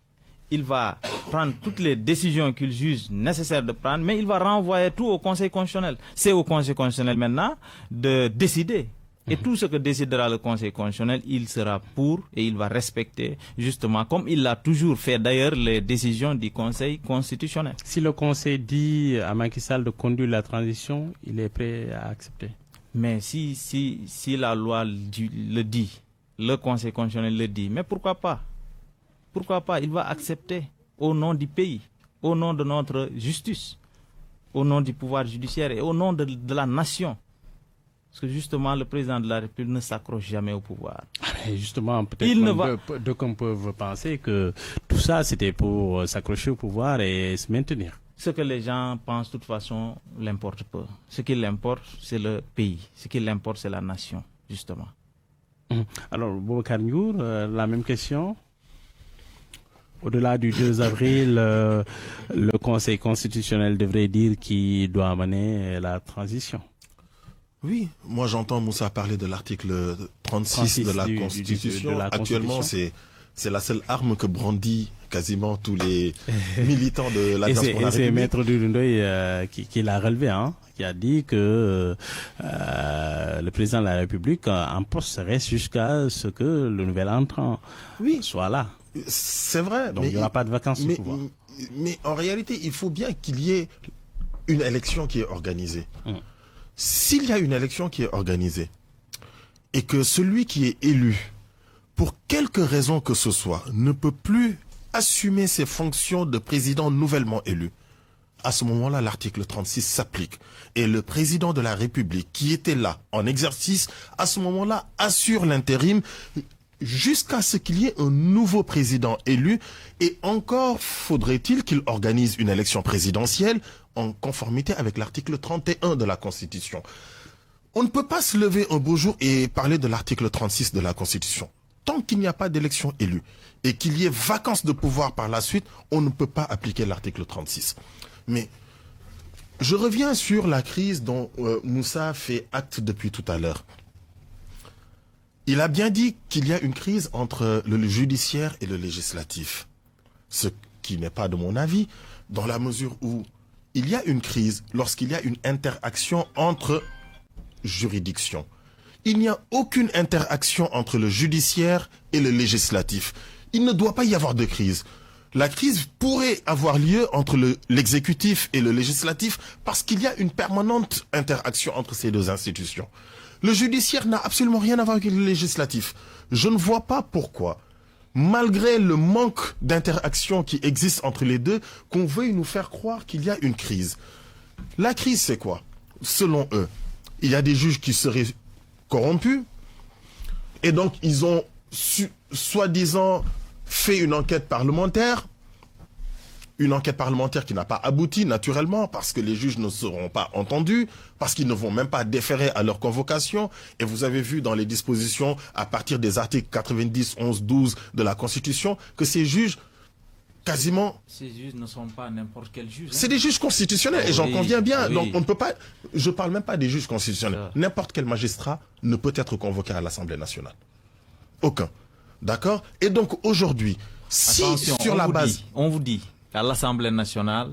il va prendre toutes les décisions qu'il juge nécessaires de prendre, mais il va renvoyer tout au Conseil constitutionnel. C'est au Conseil constitutionnel maintenant de décider. Et tout ce que décidera le Conseil constitutionnel, il sera pour et il va respecter, justement, comme il l'a toujours fait d'ailleurs, les décisions du Conseil constitutionnel. Si le Conseil dit à Macky Sall de conduire la transition, il est prêt à accepter. Mais si la loi le dit, le Conseil constitutionnel le dit, mais pourquoi pas? Pourquoi pas? Il va accepter au nom du pays, au nom de notre justice, au nom du pouvoir judiciaire et au nom de la nation. Parce que justement, le président de la République ne s'accroche jamais au pouvoir. Et justement, peut-être d'aucuns peuvent penser que tout ça, c'était pour s'accrocher au pouvoir et se maintenir. Ce que les gens pensent, de toute façon, l'importe peu. Ce qui l'importe, c'est le pays. Ce qui l'importe, c'est la nation, justement. Alors, Boubacar Ndiour, la même question. Au-delà du 2 avril, le Conseil constitutionnel devrait dire qui doit mener la transition. Oui, moi j'entends Moussa parler de l'article 36 de la Constitution. Actuellement, c'est la seule arme que brandit quasiment tous les militants de la diaspora. Et c'est Maître Doudou qui l'a relevé, hein, qui a dit que le président de la République en poste reste jusqu'à ce que le nouvel entrant soit là. C'est vrai. Donc il n'y aura pas de vacances au pouvoir. Mais en réalité, il faut bien qu'il y ait une élection qui est organisée. S'il y a une élection qui est organisée et que celui qui est élu, pour quelque raison que ce soit, ne peut plus assumer ses fonctions de président nouvellement élu, à ce moment-là, l'article 36 s'applique. Et le président de la République qui était là en exercice, à ce moment-là, assure l'intérim jusqu'à ce qu'il y ait un nouveau président élu. Et encore faudrait-il qu'il organise une élection présidentielle en conformité avec l'article 31 de la Constitution. On ne peut pas se lever un beau jour et parler de l'article 36 de la Constitution. Tant qu'il n'y a pas d'élection élue et qu'il y ait vacance de pouvoir par la suite, on ne peut pas appliquer l'article 36. Mais je reviens sur la crise dont Moussa fait acte depuis tout à l'heure. Il a bien dit qu'il y a une crise entre le judiciaire et le législatif. Ce qui n'est pas de mon avis, dans la mesure où il y a une crise lorsqu'il y a une interaction entre juridictions. Il n'y a aucune interaction entre le judiciaire et le législatif. Il ne doit pas y avoir de crise. La crise pourrait avoir lieu entre l'exécutif et le législatif parce qu'il y a une permanente interaction entre ces deux institutions. Le judiciaire n'a absolument rien à voir avec le législatif. Je ne vois pas pourquoi, malgré le manque d'interaction qui existe entre les deux, qu'on veuille nous faire croire qu'il y a une crise. La crise, c'est quoi? Selon eux, il y a des juges qui seraient corrompus, et donc ils ont soi-disant fait une enquête parlementaire qui n'a pas abouti naturellement parce que les juges ne seront pas entendus, parce qu'ils ne vont même pas déférer à leur convocation. Et vous avez vu dans les dispositions à partir des articles 90, 11, 12 de la Constitution que ces juges quasiment... Ces juges ne sont pas n'importe quel juge. C'est des juges constitutionnels et j'en conviens bien. Donc on ne peut pas... Je ne parle même pas des juges constitutionnels. N'importe quel magistrat ne peut être convoqué à l'Assemblée nationale. Aucun. D'accord? Et donc aujourd'hui, si attention, sur la base... On vous dit qu'à l'Assemblée nationale,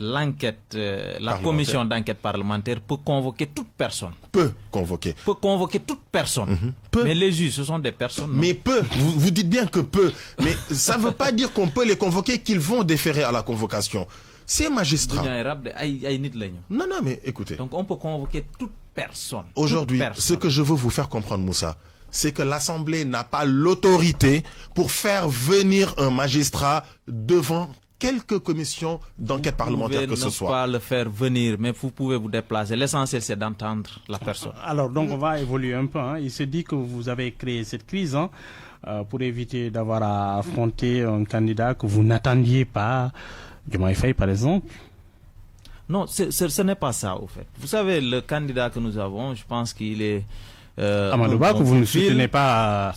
l'enquête, la commission d'enquête parlementaire peut convoquer toute personne. Peut convoquer. Peut convoquer toute personne. Mais les juges, ce sont des personnes. Mais peut. Vous dites bien que peut. Mais ça ne veut pas dire qu'on peut les convoquer, qu'ils vont déférer à la convocation. Ces magistrats... Non, mais écoutez. Donc on peut convoquer toute personne. Aujourd'hui, ce que je veux vous faire comprendre, Moussa, c'est que l'Assemblée n'a pas l'autorité pour faire venir un magistrat devant quelque commission d'enquête parlementaire que ce soit. Vous pouvez ne pas le faire venir, mais vous pouvez vous déplacer. L'essentiel, c'est d'entendre la personne. Alors, donc, on va évoluer un peu. Hein. Il se dit que vous avez créé cette crise pour éviter d'avoir à affronter un candidat que vous n'attendiez pas, Diomaye Faye, par exemple. Non, ce n'est pas ça, au fait. Vous savez, le candidat que nous avons, je pense qu'il est... Amadou Ba, que vous ne soutenez pas...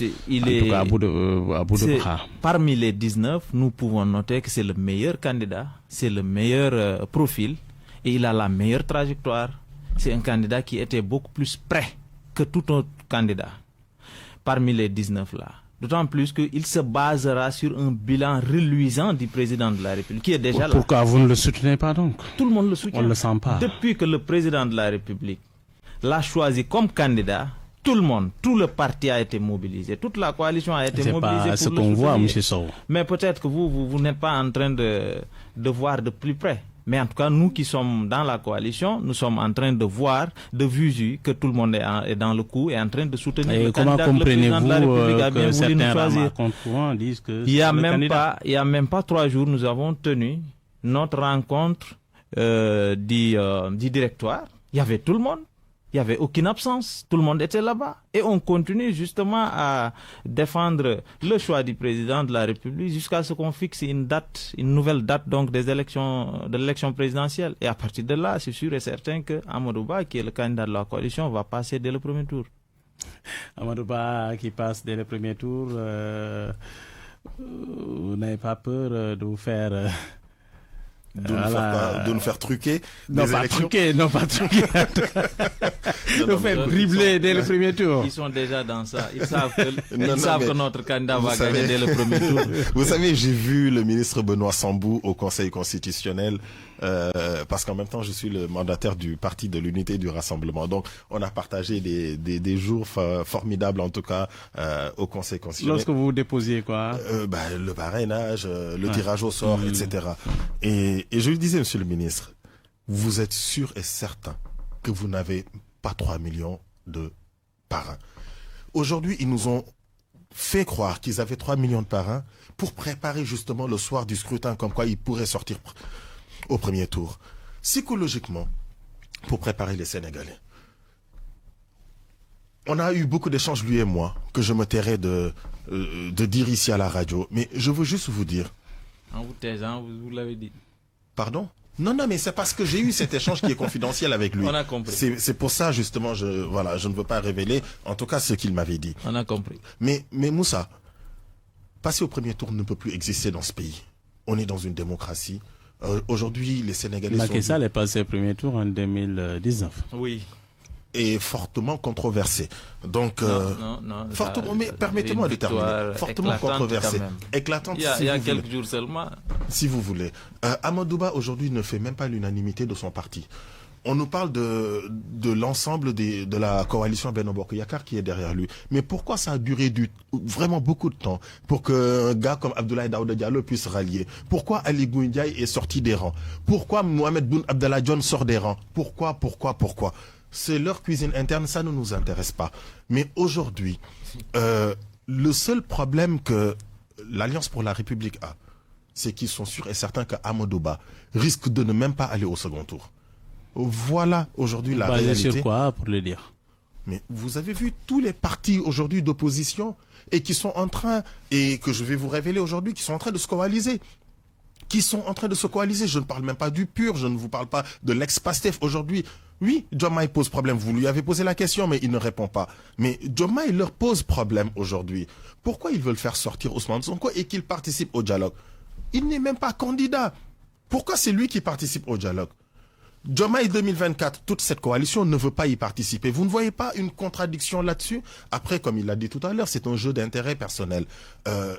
à bout de bras. Parmi les 19, nous pouvons noter que c'est le meilleur candidat, c'est le meilleur profil et il a la meilleure trajectoire. C'est un candidat qui était beaucoup plus prêt que tout autre candidat. Parmi les 19 là, D'autant plus qu'il se basera sur un bilan reluisant du président de la République, qui est déjà là. Pourquoi vous ne le soutenez pas donc? Tout le monde le soutient. On ne le sent pas. Depuis que le président de la République l'a choisi comme candidat, tout le monde, tout le parti a été mobilisé, toute la coalition a été mobilisée. C'est pas ce pour qu'on le voit, soutenir. M. Sow. Mais peut-être que vous n'êtes pas en train de voir de plus près. Mais en tout cas, nous qui sommes dans la coalition, nous sommes en train de voir de visu que tout le monde est dans le coup et en train de soutenir Et le comment candidat que le président de la République a bien que voulu nous certains choisir. contre-courants disent que Il y a c'est le même candidat. pas, il y a même pas 3 jours, nous avons tenu notre rencontre du directoire. Il y avait tout le monde. Il n'y avait aucune absence, tout le monde était là-bas. Et on continue justement à défendre le choix du président de la République jusqu'à ce qu'on fixe une nouvelle date donc de l'élection présidentielle. Et à partir de là, c'est sûr et certain que Amadou Ba, qui est le candidat de la coalition, va passer dès le premier tour. Amadou Ba qui passe dès le premier tour, vous n'avez pas peur de vous faire... de nous faire truquer Non, des pas élections. truquer, non, pas truquer. De faire dribbler dès le premier tour. Ils sont déjà dans ça. Ils savent que, Non, que notre candidat va savez- gagner dès le premier tour. Vous savez, j'ai vu le ministre Benoît Sambou au Conseil constitutionnel parce qu'en même temps, je suis le mandataire du Parti de l'Unité et du Rassemblement. Donc, on a partagé des jours formidables, en tout cas, au Conseil constitutionnel. Lorsque vous déposiez quoi? Le parrainage, le tirage au sort, etc. Et je lui disais, monsieur le ministre, vous êtes sûr et certain que vous n'avez pas 3 millions de parrains. Aujourd'hui, ils nous ont fait croire qu'ils avaient 3 millions de parrains pour préparer justement le soir du scrutin, comme quoi ils pourraient sortir au premier tour. Psychologiquement, pour préparer les Sénégalais. On a eu beaucoup d'échanges, lui et moi, que je me tairais de dire ici à la radio. Mais je veux juste vous dire... En vous taisant, vous l'avez dit. Pardon? Non, mais c'est parce que j'ai eu cet échange qui est confidentiel avec lui. On a compris. C'est pour ça, justement, je ne veux pas révéler, en tout cas, ce qu'il m'avait dit. On a compris. Mais Moussa, passer au premier tour ne peut plus exister dans ce pays. On est dans une démocratie. Aujourd'hui, les Sénégalais Macky sont... Sall est passé au premier tour en 2019. Oui. est fortement controversé. Donc, non, fortement, mais permettez-moi de terminer. Fortement controversé. Éclatante, il y a quelques jours seulement. Si vous voulez. Amadou Ba, aujourd'hui, ne fait même pas l'unanimité de son parti. On nous parle de l'ensemble de la coalition Benno Bokk Yakaar qui est derrière lui. Mais pourquoi ça a duré vraiment beaucoup de temps pour qu'un gars comme Abdoulaye Daouda Diallo puisse rallier? Pourquoi Ali Ngouille Ndiaye est sorti des rangs? Pourquoi Mohamed Boun Abdallah Dionne sort des rangs? Pourquoi? C'est leur cuisine interne, ça ne nous intéresse pas. Mais aujourd'hui, le seul problème que l'Alliance pour la République a, c'est qu'ils sont sûrs et certains qu'Amadou Ba risque de ne même pas aller au second tour. Voilà aujourd'hui la réalité. Sur quoi, pour le dire? Mais vous avez vu tous les partis aujourd'hui d'opposition et qui sont en train, et que je vais vous révéler aujourd'hui, qui sont en train de se coaliser. Je ne parle même pas du PUR, je ne vous parle pas de l'ex-PASTEF aujourd'hui. Oui, Diomaye pose problème. Vous lui avez posé la question, mais il ne répond pas. Mais Diomaye leur pose problème aujourd'hui. Pourquoi ils veulent faire sortir Ousmane Sonko et qu'il participe au dialogue? Il n'est même pas candidat. Pourquoi c'est lui qui participe au dialogue? Diomaye 2024, toute cette coalition ne veut pas y participer. Vous ne voyez pas une contradiction là-dessus? Après, comme il l'a dit tout à l'heure, c'est un jeu d'intérêt personnel.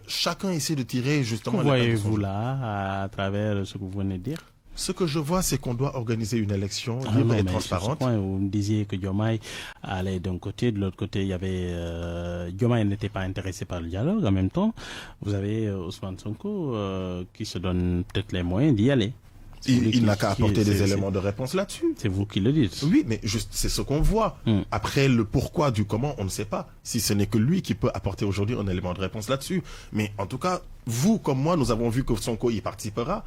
Chacun essaie de tirer justement... Que voyez-vous là, à travers ce que vous venez de dire? Ce que je vois, c'est qu'on doit organiser une élection libre et transparente. Point, vous me disiez que Diomaye allait d'un côté, de l'autre côté, il y avait... Diomaye n'était pas intéressé par le dialogue. En même temps, vous avez Ousmane Sonko qui se donne peut-être les moyens d'y aller. Il n'a qu'à apporter des éléments de réponse là-dessus. C'est vous qui le dites. Oui, mais juste, c'est ce qu'on voit. Après, le pourquoi du comment, on ne sait pas. Si ce n'est que lui qui peut apporter aujourd'hui un élément de réponse là-dessus. Mais en tout cas, vous comme moi, nous avons vu que Sonko y participera,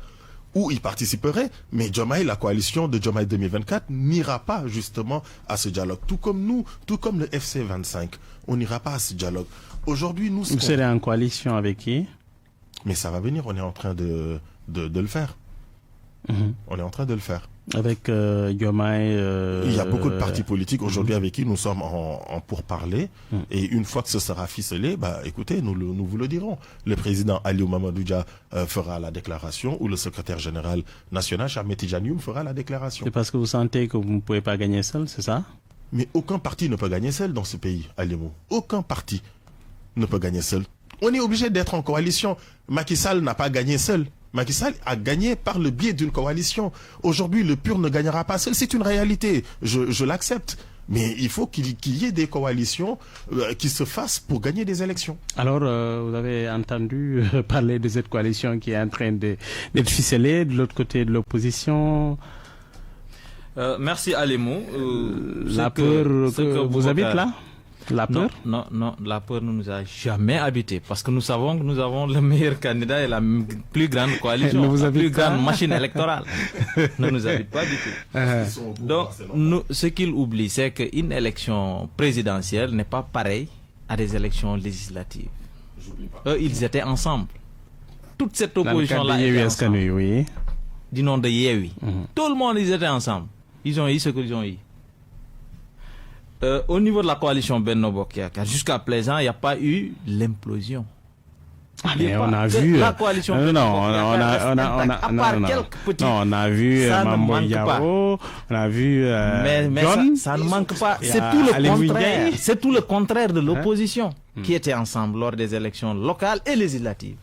ou y participerait, mais Diomaye, la coalition de Diomaye 2024, n'ira pas justement à ce dialogue. Tout comme nous, tout comme le FC 25, on n'ira pas à ce dialogue. Aujourd'hui, nous... Vous serez en coalition avec qui? Mais ça va venir, on est en train de le faire. On est en train de le faire. Avec Diomaye... Il y a beaucoup de partis politiques aujourd'hui avec qui nous sommes en pourparlers. Et une fois que ce sera ficelé, bah, écoutez, nous vous le dirons. Le président Aliou Mamadou Dia fera la déclaration, ou le secrétaire général national, Ahmed Tidiane Youm, fera la déclaration. C'est parce que vous sentez que vous ne pouvez pas gagner seul, c'est ça? Mais aucun parti ne peut gagner seul dans ce pays, Aliou. Aucun parti ne peut gagner seul. On est obligé d'être en coalition. Macky Sall n'a pas gagné seul. Macky Sall a gagné par le biais d'une coalition. Aujourd'hui, le PUR ne gagnera pas seul. C'est une réalité. Je l'accepte. Mais il faut qu'il y ait des coalitions qui se fassent pour gagner des élections. Alors, vous avez entendu parler de cette coalition qui est en train d'être ficelée de l'autre côté de l'opposition. Merci Alémou. La peur que vous habite là? La peur? Non, la peur ne nous a jamais habité parce que nous savons que nous avons le meilleur candidat et la plus grande coalition, la plus grande machine électorale. Ne nous habite pas du tout. Donc, ce qu'ils oublient, c'est qu'une élection présidentielle n'est pas pareille à des élections législatives. Eux, ils étaient ensemble. Toute cette opposition-là était ensemble. Oui. Du nom de Yewi. Tout le monde, ils étaient ensemble. Ils ont eu ce qu'ils ont eu. Au niveau de la coalition Benno Bokk Yakaar, jusqu'à présent, il n'y a pas eu l'implosion. Mais on a vu. La coalition Benno Bokk Yakaar, on a vu Mambo Yao, on a vu John. Ça ne manque pas. C'est tout le contraire. C'est tout le contraire de l'opposition qui était ensemble lors des élections locales et législatives.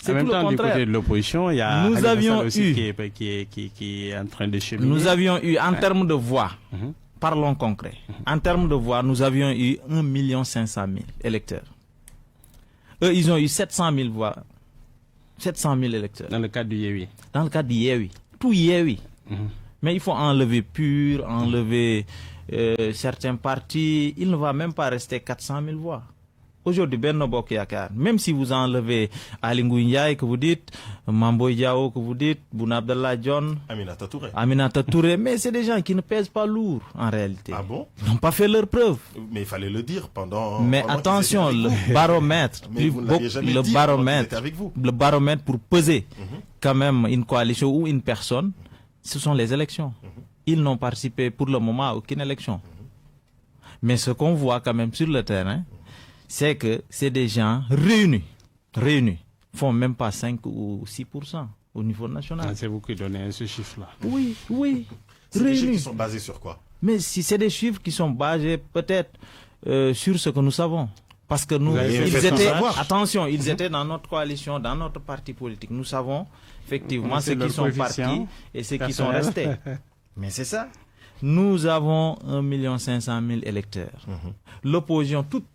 En même temps, du côté de l'opposition, il y a nous avions aussi qui est en train de cheminer. Nous avions eu, en termes de voix, parlons concret. En termes de voix, nous avions eu 1 500 000 électeurs. Eux, ils ont eu 700 000 voix. 700 000 électeurs. Dans le cadre du Yewi. Dans le cadre du Yewi. Tout Yewi. Mais il faut enlever PUR, enlever certains partis. Il ne va même pas rester 400 000 voix. Aujourd'hui, Benno Bokk Yakaar, même si vous enlevez Ali Ngouille Ndiaye que vous dites, Mambo Yao que vous dites, Boun Abdallah Dionne, Aminata Touré, mais c'est des gens qui ne pèsent pas lourd en réalité. Ah bon? Ils n'ont pas fait leur preuve. Mais il fallait le dire pendant... Mais attention, le baromètre, le baromètre pour peser quand même une coalition ou une personne, ce sont les élections. Ils n'ont participé pour le moment à aucune élection. Mais ce qu'on voit quand même sur le terrain, c'est que c'est des gens réunis, font même pas 5 ou 6% au niveau national. C'est vous qui donnez ce chiffre-là. Oui. C'est des chiffres qui sont basés sur quoi? Mais si c'est des chiffres qui sont basés peut-être sur ce que nous savons. Parce que nous, ils étaient dans notre coalition, dans notre parti politique. Nous savons effectivement ceux qui sont partis et ceux qui sont restés. Mais c'est ça. Nous avons 1 500 000 électeurs. L'opposition toute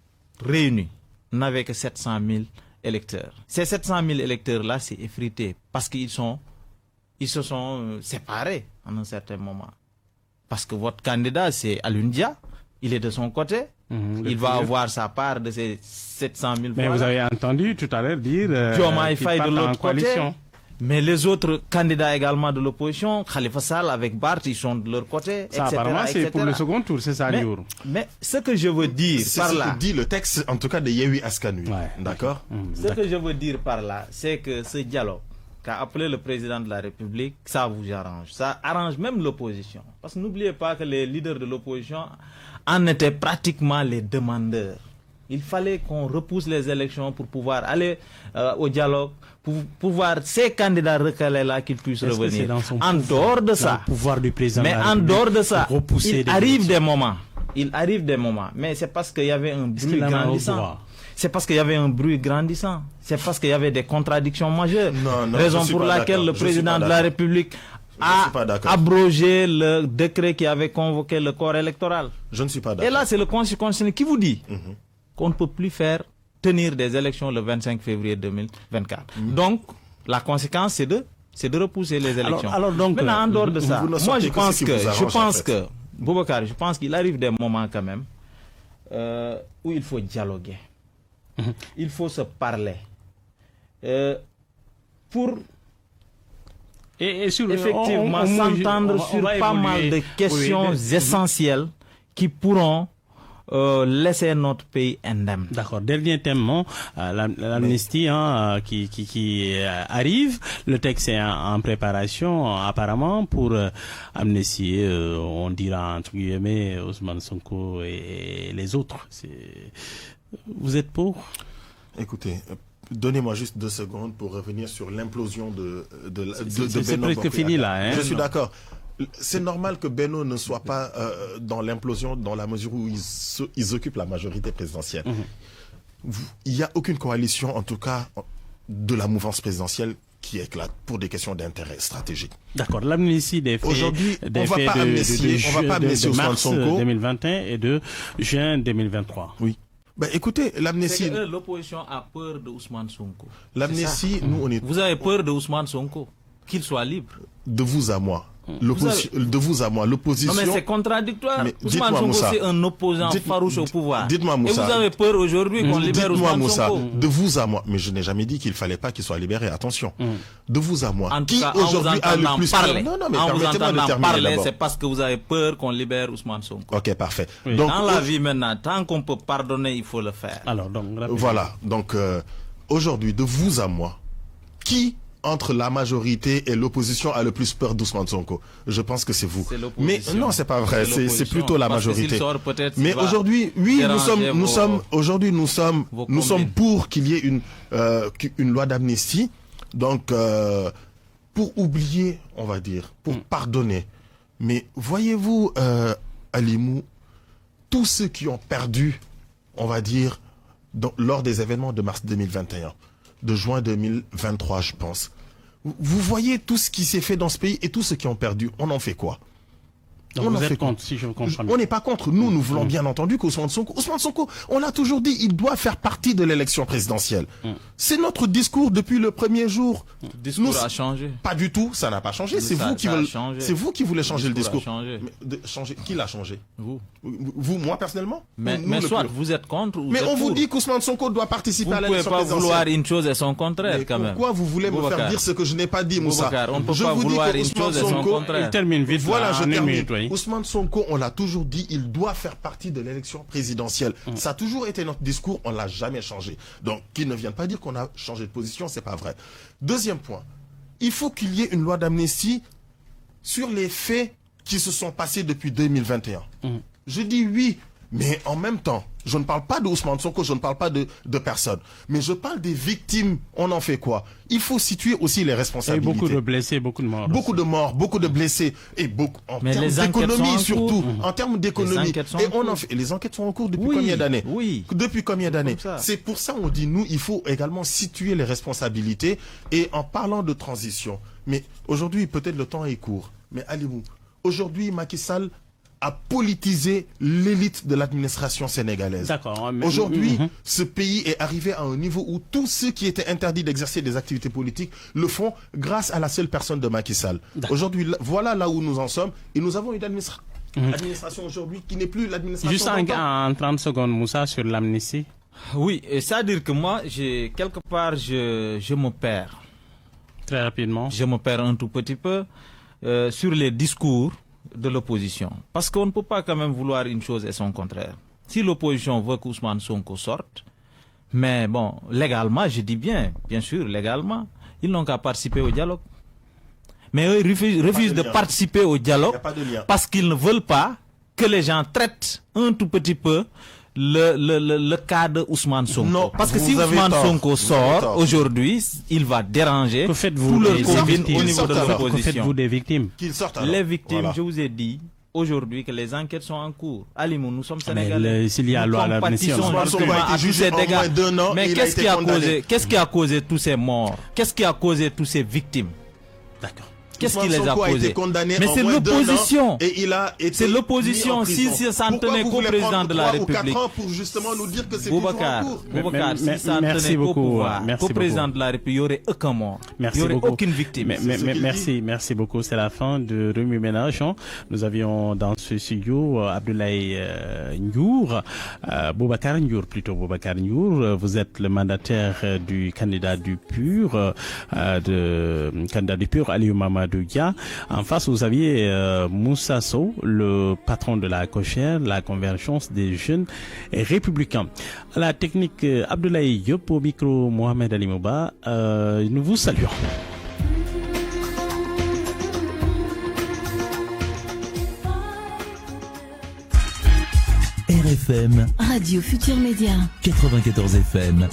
réunis n'avaient que 700 000 électeurs. Ces 700 000 électeurs-là, c'est effrité parce qu'ils se sont séparés en un certain moment. Parce que votre candidat, c'est Alioune Dia, il est de son côté, il va avoir sa part de ces 700 000 voix. Mais vous avez entendu tout à l'heure dire qu'il part en coalition. Mais les autres candidats également de l'opposition, Khalifa Sall avec Barth, ils sont de leur côté, ça, etc. Apparemment, c'est pour le second tour, c'est ça, Liour. Mais ce que je veux dire par là... C'est ce que dit le texte, en tout cas, de Yewi Askanui. D'accord. Ce que je veux dire par là, c'est que ce dialogue qu'a appelé le président de la République, ça vous arrange. Ça arrange même l'opposition. Parce que n'oubliez pas que les leaders de l'opposition en étaient pratiquement les demandeurs. Il fallait qu'on repousse les élections pour pouvoir aller au dialogue, pour pouvoir ces candidats recalés-là qu'ils puissent revenir. En dehors de ça, pouvoir du président mais en dehors de ça, il arrive des moments. Mais c'est parce qu'il y avait un bruit grandissant. C'est parce qu'il y avait un bruit grandissant. C'est parce qu'il y avait des contradictions majeures. Raison pour laquelle le président de la République a abrogé le décret qui avait convoqué le corps électoral. Je ne suis pas d'accord. Et là, c'est le Conseil constitutionnel qui vous dit qu'on ne peut plus tenir des élections le 25 février 2024. Donc, la conséquence, c'est de repousser les élections. Alors donc, maintenant, en dehors de ça, moi, je pense qu'il arrive des moments quand même où il faut dialoguer. Il faut se parler. Pour effectivement s'entendre sur pas mal de questions essentielles qui pourront laisser notre pays indemne. D'accord. Dernier thème, l'amnistie qui arrive. Le texte est en préparation apparemment pour amnistier, on dira entre guillemets, Ousmane Sonko et les autres. Vous êtes pour? Écoutez, donnez-moi juste 2 secondes pour revenir sur l'implosion de c'est presque fini là. Je suis d'accord. C'est normal que Benno ne soit pas dans l'implosion dans la mesure où ils occupent la majorité présidentielle. il n'y a aucune coalition, en tout cas, de la mouvance présidentielle qui éclate pour des questions d'intérêt stratégique. D'accord. L'amnistie des faits, aujourd'hui, on ne va pas amnistier de Ousmane mars Sonko 2021 et de juin 2023. Oui. Ben, écoutez, l'amnistie... L'opposition a peur de Ousmane Sonko. L'amnistie, nous, on est... Vous avez peur de Ousmane Sonko, qu'il soit libre. De vous à moi. De vous à moi, l'opposition... Non mais c'est contradictoire. Mais Ousmane Sonko, c'est un opposant farouche au pouvoir. Dites-moi, Moussa. Et vous avez peur aujourd'hui qu'on libère Ousmane Moussa, Sonko. de vous à moi. Mais je n'ai jamais dit qu'il fallait pas qu'il soit libéré. Attention. De vous à moi. En tout Qui cas, aujourd'hui a le plus parler. Non, mais en vous permettez-moi de entendant terminer parler, d'abord. c'est parce que vous avez peur qu'on libère Ousmane Sonko. Ok, parfait. Oui. Donc, Dans la vie maintenant, tant qu'on peut pardonner, il faut le faire. Alors, donc, rapidement. voilà. Donc, aujourd'hui, de vous à moi, qui entre la majorité et l'opposition a le plus peur d'Ousmane Sonko? Je pense que c'est vous. Mais non, c'est pas vrai. C'est plutôt la majorité. Mais aujourd'hui, oui, nous sommes pour qu'il y ait une loi d'amnistie. Donc, pour oublier, on va dire, pour pardonner. Mais voyez-vous, Alimou, tous ceux qui ont perdu, on va dire, lors des événements de mars 2021, de juin 2023, je pense. Vous voyez tout ce qui s'est fait dans ce pays et tous ceux qui ont perdu, on en fait quoi? Donc vous êtes contre, si je comprends bien. On n'est pas contre. Nous voulons bien entendu qu'Ousmane Sonko, on l'a toujours dit, il doit faire partie de l'élection présidentielle. C'est notre discours depuis le premier jour. Le discours a changé. Pas du tout, ça n'a pas changé. C'est vous qui voulez changer le discours. Qui l'a changé? Vous, moi personnellement? Mais soit vous êtes contre ou mais on vous dit qu'Ousmane Sonko doit participer à l'élection présidentielle. Vous ne pouvez pas vouloir une chose et son contraire quand même. Pourquoi vous voulez me faire dire ce que je n'ai pas dit, Moussa? On ne peut pas vouloir une chose et son contraire. Il termine vite. Voilà, je termine. Ousmane Sonko, on l'a toujours dit, il doit faire partie de l'élection présidentielle. Ça a toujours été notre discours, on l'a jamais changé. Donc, qu'ils ne viennent pas dire qu'on a changé de position, c'est pas vrai. Deuxième point, il faut qu'il y ait une loi d'amnistie sur les faits qui se sont passés depuis 2021. Je dis oui, mais en même temps, je ne parle pas de Ousmane Sonko, je ne parle pas de personne. Mais je parle des victimes. On en fait quoi? Il faut situer aussi les responsabilités. Et beaucoup de blessés, beaucoup de morts. Beaucoup de morts, beaucoup de blessés. Et beaucoup, en termes d'économie surtout. En termes d'économie. Et on en fait. Les enquêtes sont en cours depuis combien d'années? Oui. Depuis combien d'années? C'est pour ça on dit, nous, il faut également situer les responsabilités. Et en parlant de transition. Mais aujourd'hui, peut-être le temps est court. Mais allez-vous. Aujourd'hui, Macky Sall a politisé l'élite de l'administration sénégalaise. D'accord. Aujourd'hui, ce pays est arrivé à un niveau où tous ceux qui étaient interdits d'exercer des activités politiques le font grâce à la seule personne de Macky Sall. Aujourd'hui, voilà là où nous en sommes. Et nous avons une administration aujourd'hui qui n'est plus l'administration. Juste en 30 secondes, Moussa, sur l'amnistie. Oui, c'est-à-dire que moi, quelque part, je me perds. Très rapidement. Je me perds un tout petit peu sur les discours de l'opposition. Parce qu'on ne peut pas quand même vouloir une chose et son contraire. Si l'opposition veut qu'Ousmane Sonko sorte, mais bon, légalement, je dis bien sûr, légalement, ils n'ont qu'à participer au dialogue. Mais eux, ils refusent de participer au dialogue parce qu'ils ne veulent pas que les gens traitent un tout petit peu le cas de Ousmane Sonko. Non, parce que si Ousmane Sonko sort aujourd'hui, il va déranger tout leur combine au niveau de l'opposition. Que faites-vous des victimes? Les victimes, voilà. Je vous ai dit aujourd'hui que les enquêtes sont en cours. Alimou, nous sommes sénégalais. S'il y a loi à l'amnistie, à tous ces dégâts. Mais qu'est-ce qui a causé tous ces morts? Qu'est-ce qui a causé tous ces victimes? D'accord. Qu'est-ce qui les a causés? Mais c'est l'opposition. Et il a été c'est l'opposition. Si ça ne tenait qu'au président de la République. Pour justement nous dire que c'est toujours en cours. Boubacar, si ça ne tenait qu'au pouvoir, qu'au président de la République, il n'y aurait aucun mort. Il n'y aurait aucune victime. Merci beaucoup. C'est la fin de Remue Ménage. Nous avions dans ce studio Abdoulaye Ndiour, Boubacar Ndiour plutôt. Boubacar Ndiour, vous êtes le mandataire du candidat du PUR, Aliou Mamadou Dia. En face, vous aviez Moussa Sow, le patron de la COJER, la Convergence des jeunes républicains. À la technique, Abdoulaye Diop, au micro, Mohamed Ali Mouba. Nous vous saluons. RFM Radio Futur Média 94 FM